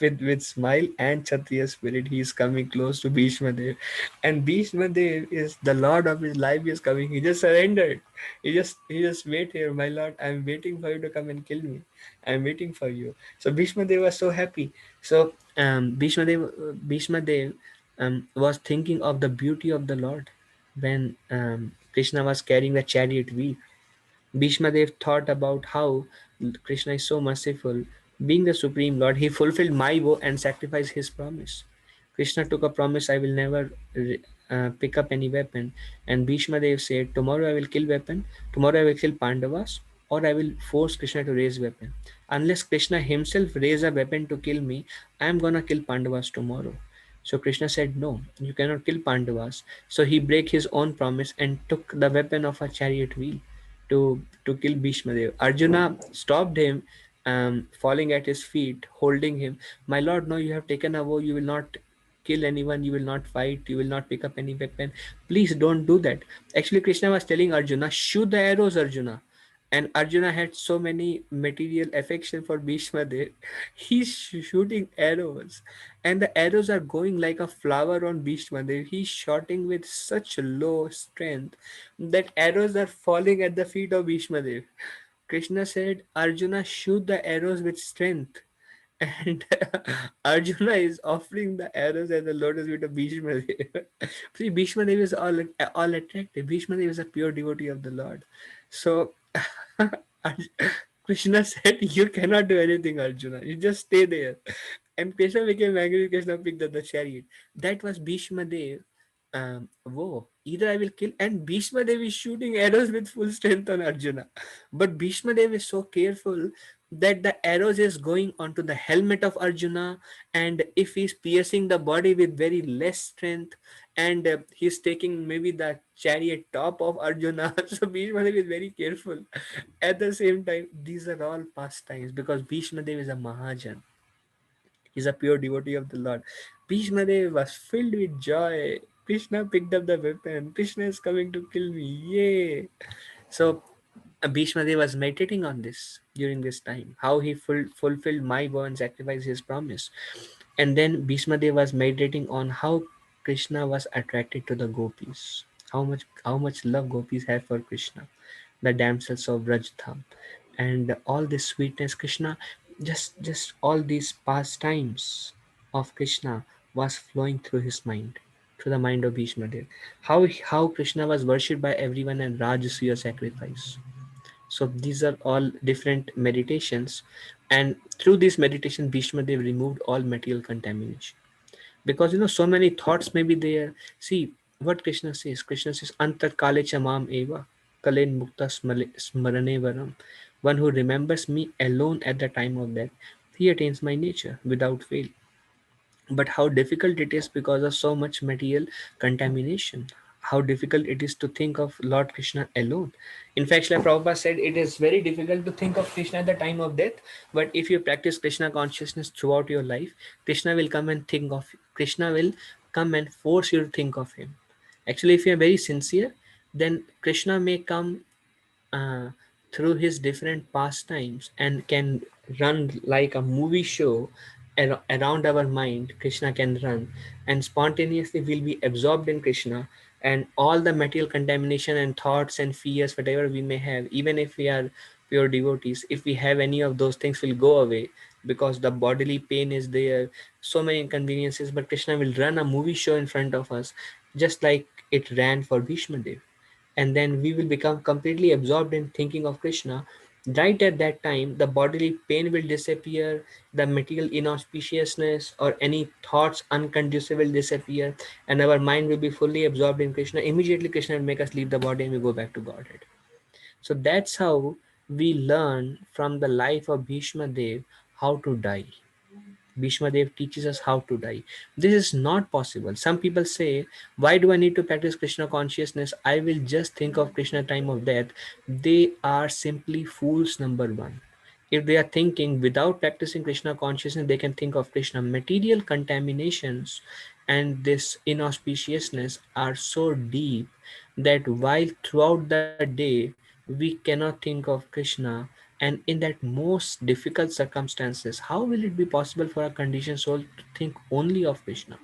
with smile and kshatriya spirit. He is coming close to Bhishma Dev, and Bhishma Dev is the lord of his life. He is coming, he just surrendered. He just wait here, my lord. I'm waiting for you to come and kill me. I'm waiting for you. So Bhishma Dev was so happy. So Bhishma Dev was thinking of the beauty of the Lord when Krishna was carrying the chariot wheel. Bhishma Dev thought about how Krishna is so merciful. Being the Supreme Lord, he fulfilled my vow and sacrificed his promise. Krishna took a promise, I will never pick up any weapon. And Bhishma Dev said, tomorrow I will kill weapon, tomorrow I will kill Pandavas, or I will force Krishna to raise weapon. Unless Krishna himself raise a weapon to kill me, I am gonna kill Pandavas tomorrow. So Krishna said, no, you cannot kill Pandavas. So he break his own promise and took the weapon of a chariot wheel to kill Bhishma Dev. Arjuna stopped him, falling at his feet, holding him. My lord, no, you have taken a vow. You will not kill anyone. You will not fight. You will not pick up any weapon. Please don't do that. Actually, Krishna was telling Arjuna, shoot the arrows, Arjuna. And Arjuna had so many material affection for Bhishma Dev. He's shooting arrows, and the arrows are going like a flower on Bhishma Dev. He's shooting with such low strength that arrows are falling at the feet of Bhishma Dev. Krishna said, Arjuna, shoot the arrows with strength. and Arjuna is offering the arrows and the lotus with a Bhishma Dev. See, Bhishma Dev is all attractive. Bhishma Dev is a pure devotee of the Lord. So Krishna said, "You cannot do anything, Arjuna. You just stay there." And Krishna became angry. Krishna picked up the chariot. That was Bhishma Dev. Whoa, either I will kill. And Bhishma Dev is shooting arrows with full strength on Arjuna. But Bhishma Dev is so careful that the arrows is going onto the helmet of Arjuna, and if he's piercing the body with very less strength, and he's taking maybe the chariot top of Arjuna. So Bhishma Dev is very careful. At the same time, these are all pastimes because Bhishma Dev is a Mahajan. He's a pure devotee of the Lord. Bhishma Dev was filled with joy. Krishna picked up the weapon. Krishna is coming to kill me. Yay! So Bhishma Dev was meditating on this during this time, how he fulfilled my vow and sacrificed his promise. And then Bhishma Dev was meditating on how Krishna was attracted to the gopis, how much love gopis have for Krishna, the damsels of Vrajdham, and all this sweetness Krishna, just all these pastimes of Krishna was flowing through his mind, through the mind of Bhishma Dev. How Krishna was worshipped by everyone and Rajasuya sacrifice. So these are all different meditations, and through this meditation, Bhishma Dev removed all material contamination. Because so many thoughts may be there. See what Krishna says. Krishna says, "Antar kale chamam eva, kalen mukta smarane varam." One who remembers me alone at the time of death, he attains my nature without fail. But how difficult it is because of so much material contamination. How difficult it is to think of Lord Krishna alone. In fact, Srila Prabhupada said it is very difficult to think of Krishna at the time of death, but if you practice Krishna consciousness throughout your life, Krishna will come and force you to think of him. Actually, if you are very sincere, then Krishna may come uh, through his different pastimes and can run like a movie show around our mind. Krishna can run, and spontaneously we'll be absorbed in Krishna, and all the material contamination and thoughts and fears, whatever we may have, even if we are pure devotees, if we have any of those things, will go away because the bodily pain is there, so many inconveniences. But Krishna will run a movie show in front of us, just like it ran for Bhishma Dev, and then we will become completely absorbed in thinking of Krishna. Right at that time, the bodily pain will disappear, the material inauspiciousness or any thoughts unconducive will disappear, and our mind will be fully absorbed in Krishna. Immediately, Krishna will make us leave the body and we go back to Godhead. So that's how we learn from the life of Bhishma Dev how to die. Bhishma Dev teaches us how to die. This is not possible. Some people say, why do I need to practice Krishna consciousness? I will just think of Krishna time of death. They are simply fools, number one. If they are thinking without practicing Krishna consciousness, they can think of Krishna. Material contaminations and this inauspiciousness are so deep that while throughout the day we cannot think of Krishna, and in that most difficult circumstances, how will it be possible for a conditioned soul to think only of Krishna?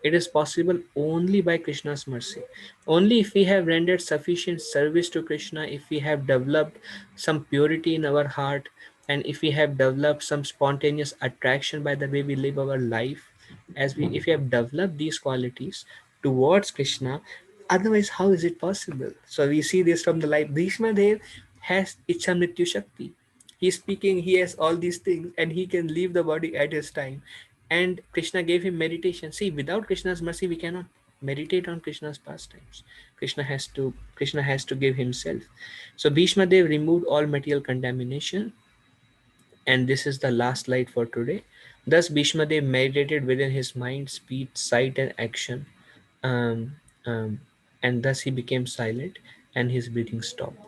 It is possible only by Krishna's mercy. Only if we have rendered sufficient service to Krishna, if we have developed some purity in our heart, and if we have developed some spontaneous attraction by the way we live our life, if we have developed these qualities towards Krishna, otherwise how is it possible? So we see this from the life. Bhishma Dev has Ichha Mrityu Shakti. He's speaking, he has all these things, and he can leave the body at his time. And Krishna gave him meditation. See, without Krishna's mercy, we cannot meditate on Krishna's pastimes. Krishna has to give himself. So Bhishma Dev removed all material contamination, and this is the last slide for today. Thus Bhishma Dev meditated within his mind, speech, sight, and action. Um, um, and thus he became silent and his breathing stopped.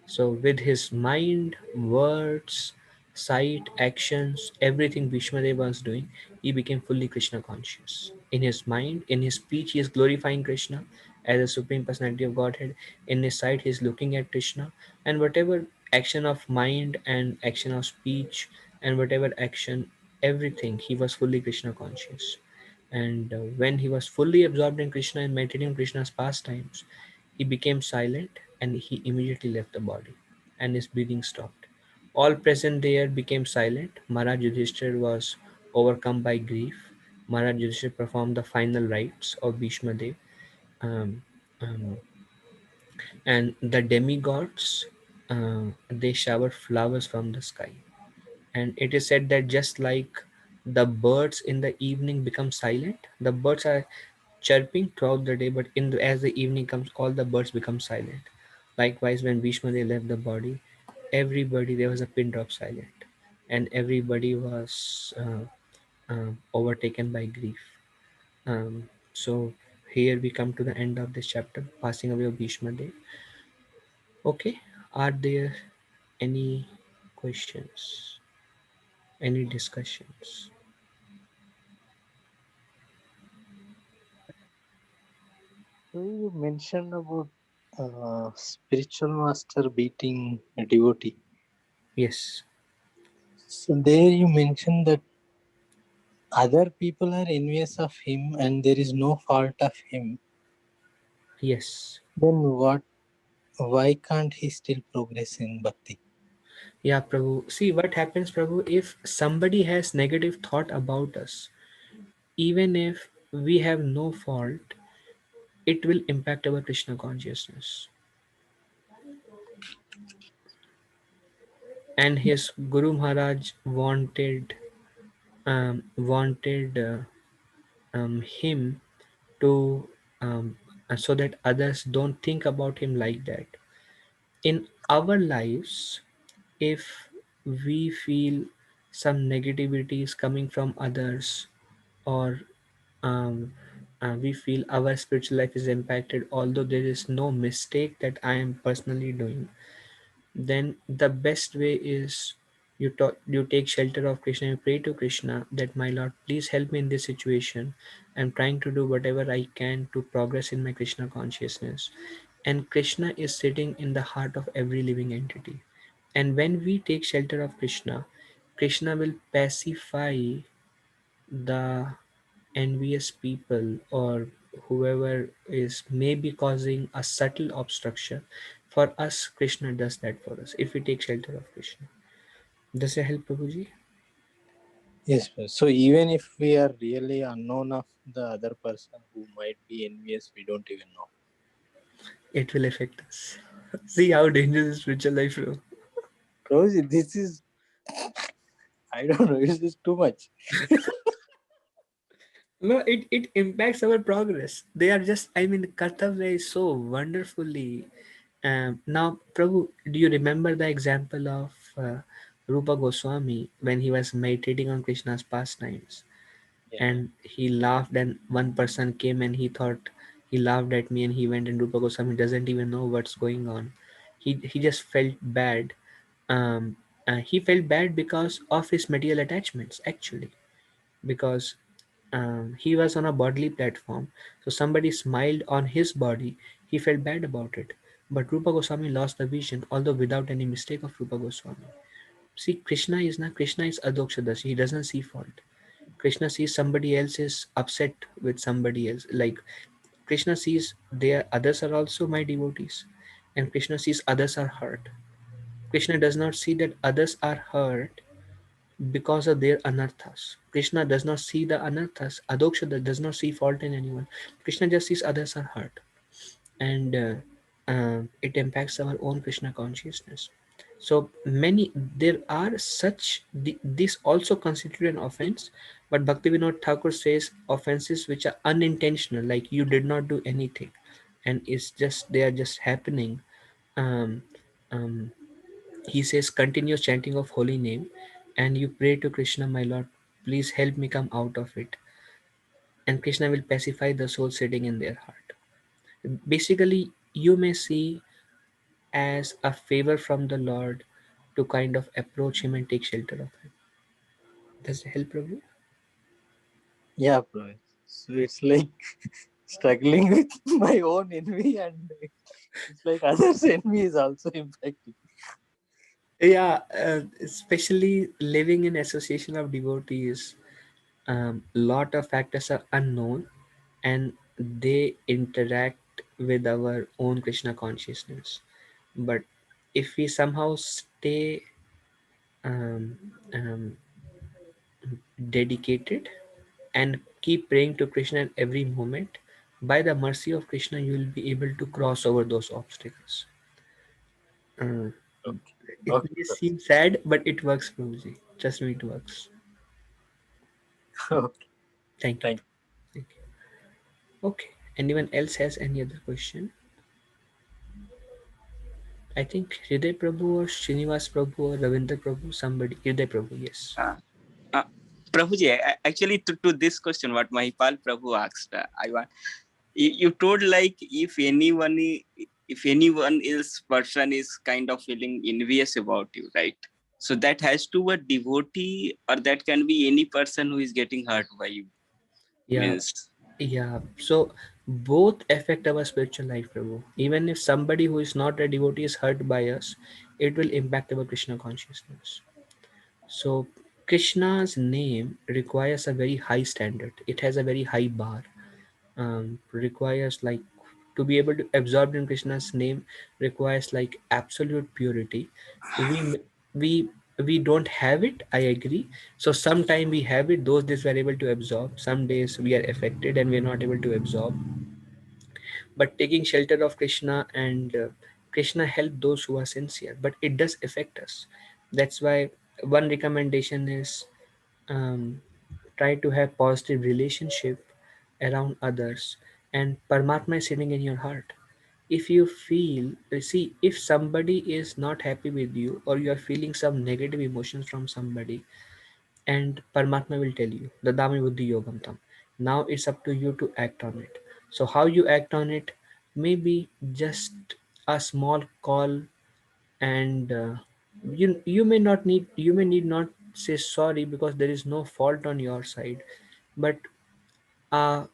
So, with his mind, words, sight, actions, everything Bhishmadev was doing, he became fully Krishna conscious. In his mind, in his speech, he is glorifying Krishna as a supreme personality of Godhead. In his sight, he is looking at Krishna. And whatever action of mind and action of speech and whatever action, everything, he was fully Krishna conscious. And when he was fully absorbed in Krishna and meditating on Krishna's pastimes, he became silent and he immediately left the body and his breathing stopped. All present there became silent. Maharaj Yudhishthir was overcome by grief. Maharaj Yudhishthir performed the final rites of Bhishma Dev, um, um, and the demigods they showered flowers from the sky. And it is said that just like the birds in the evening become silent, the birds are chirping throughout the day, but as the evening comes, all the birds become silent. Likewise, when Bhishma they left the body, everybody there was a pin drop silent, and everybody was overtaken by grief. So here we come to the end of this chapter, passing away of Bhishma Dev. Okay, are there any questions, any discussions? So you mentioned about spiritual master beating a devotee. Yes, So there you mentioned that other people are envious of him and there is no fault of him. yes. Then what? Why can't he still progress in bhakti? Yeah, Prabhu. See what happens, Prabhu, if somebody has negative thought about us, even if we have no fault, it will impact our Krishna consciousness. And his Guru Maharaj wanted him to so that others don't think about him like that. In our lives, if we feel some negativity is coming from others, or um, we feel our spiritual life is impacted, although there is no mistake that I am personally doing, then the best way is you take shelter of Krishna. You pray to Krishna that, my Lord, please help me in this situation. I'm trying to do whatever I can to progress in my Krishna consciousness. And Krishna is sitting in the heart of every living entity. And when we take shelter of Krishna, Krishna will pacify the envious people, or whoever is maybe causing a subtle obstruction. For us, Krishna does that for us if we take shelter of Krishna. Does it help, Prabhuji? Yes, sir. So even if we are really unknown of the other person who might be envious, we don't even know. It will affect us. See how dangerous is spiritual life, bro. Rosie, this is, I don't know, it's just too much. No, it impacts our progress. They are just, I mean, Kartavya is so wonderfully. Now, Prabhu, do you remember the example of Rupa Goswami when he was meditating on Krishna's pastimes? Yeah. And he laughed, and one person came and he thought he laughed at me, and he went, and Rupa Goswami doesn't even know what's going on. He just felt bad. Um, he felt bad because of his material attachments, actually, because he was on a bodily platform. So somebody smiled on his body. He felt bad about it. But Rupa Goswami lost the vision, although without any mistake of Rupa Goswami. See, Krishna is Adokshadashi. He doesn't see fault. Krishna sees somebody else is upset with somebody else. Like Krishna sees their others are also my devotees, and Krishna sees others are hurt. Krishna does not see that others are hurt because of their anarthas. Krishna does not see the anarthas. Adokshada does not see fault in anyone. Krishna just sees others are hurt, and it impacts our own Krishna consciousness. So many there are such this also constitute an offense, but Bhaktivinoda Thakur says offenses which are unintentional, like you did not do anything, and it's just they are just happening. Um, um, he says continuous chanting of holy name, and you pray to Krishna, my Lord, please help me come out of it, and Krishna will pacify the soul sitting in their heart. Basically, you may see as a favor from the Lord to kind of approach him and take shelter of him. Does it help, Prabhu? Yeah, bro. So it's like struggling with my own envy, and it's like others' envy is also impacting. Yeah, especially living in association of devotees, lot of factors are unknown, and they interact with our own Krishna consciousness. But if we somehow stay um, um, dedicated, and keep praying to Krishna in every moment, by the mercy of Krishna, you will be able to cross over those obstacles. Uh, Okay. it Okay, may sir. seem sad, but it works, Prabhuji. Trust me, it works. Okay. Thank you. Thank Thank you. Okay. Anyone else has any other question? I think Hriday Prabhu or Srinivas Prabhu or Ravindra Prabhu, somebody. Hriday Prabhu, yes. Uh, Prabhuji, actually, to this question, what Mahipal Prabhu asked, I want you told like if anyone else person is kind of feeling envious about you, right? So that has to a devotee, or that can be any person who is getting hurt by you. Yeah, Means yeah. So both affect our spiritual life, Prabhu. Even if somebody who is not a devotee is hurt by us, it will impact our Krishna consciousness. So Krishna's name requires a very high standard. It has a very high bar. Requires like to be able to absorb in Krishna's name requires like absolute purity. We we we don't have it, I agree. So sometime we have it, those days we are able to absorb, some days we are affected and we are not able to absorb. But taking shelter of Krishna and Krishna help those who are sincere, but it does affect us. That's why one recommendation is, um, try to have positive relationship around others, and Paramatma is sitting in your heart. If you feel, see, if somebody is not happy with you or you are feeling some negative emotions from somebody, and Paramatma will tell you, Dadami Buddhi Yogam Tam. Now it's up to you to act on it. So how you act on it, maybe just a small call, and you may need not say sorry because there is no fault on your side, but a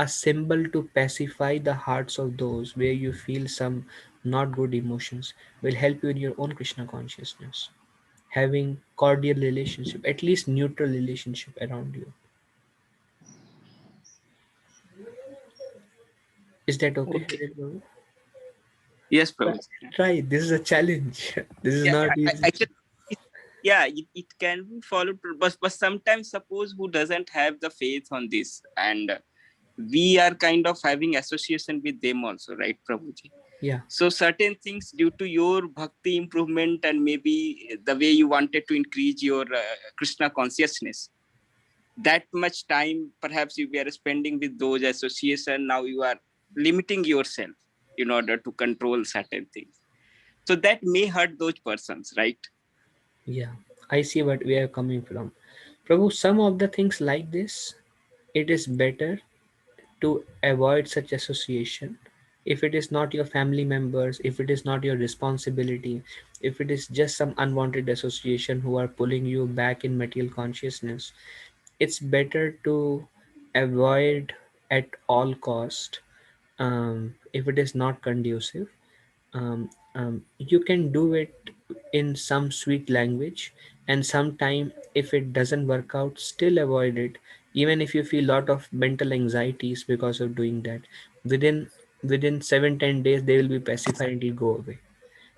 a symbol to pacify the hearts of those where you feel some not good emotions will help you in your own Krishna consciousness. Having cordial relationship, at least neutral relationship around you. Is that okay, okay. Hriday Prabhu? Yes, Try, Prabhuji. try. This is a challenge. This is Yeah, not easy. actually, it, yeah, it can be followed, but sometimes suppose who doesn't have the faith on this, and we are kind of having association with them also, right, Prabhuji? Yeah, So certain things due to your bhakti improvement and maybe the way you wanted to increase your Krishna consciousness, that much time perhaps you were spending with those association, now you are limiting yourself in order to control certain things. So that may hurt those persons, right? yeah. I see what we are coming from. Prabhu, some of the things like this, it is better to avoid such association. If it is not your family members, if it is not your responsibility, if it is just some unwanted association who are pulling you back in material consciousness, it's better to avoid at all cost. If it is not conducive, you can do it in some sweet language, and sometime if it doesn't work out, still avoid it. Even if you feel lot of mental anxieties because of doing that, within 7-10 days they will be pacified and it go away.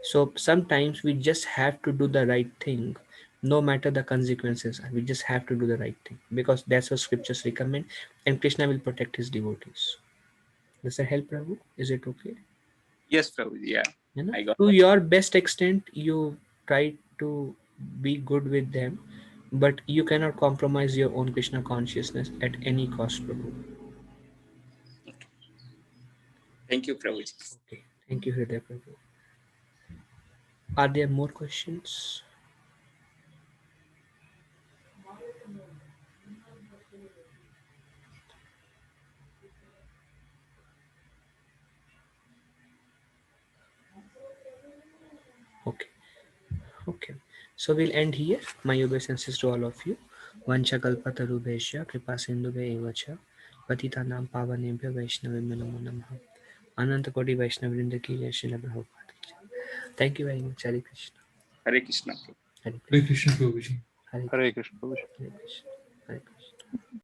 So sometimes we just have to do the right thing, no matter the consequences. We just have to do the right thing because that's what scriptures recommend, and Krishna will protect his devotees. Does that help, Prabhu? Is it okay? Yes, Prabhuji, yeah, You know, I got to that. your best extent, you try to be good with them, but you cannot compromise your own Krishna consciousness at any cost, Prabhu. Thank you, Prabhuji. Okay, thank you, Hriday Prabhu. Are there more questions? Okay. Okay, so we'll end here. My obeisances to all of you. Vancha kalpatarubhesha kripa sindhubhe evacha patitanam pavanebhyo vaishnavebhyo namo namaha. Ananta Koti Vaishnavrinda ki jai, Srila Prabhupada ki jai. Thank you very much. Hare Krishna. Hare Krishna. Hare Hare Krishna. Krishna Prabhuji. Hare Krishna. Hare Krishna, Prabhuji. Hare Krishna. Hare Krishna.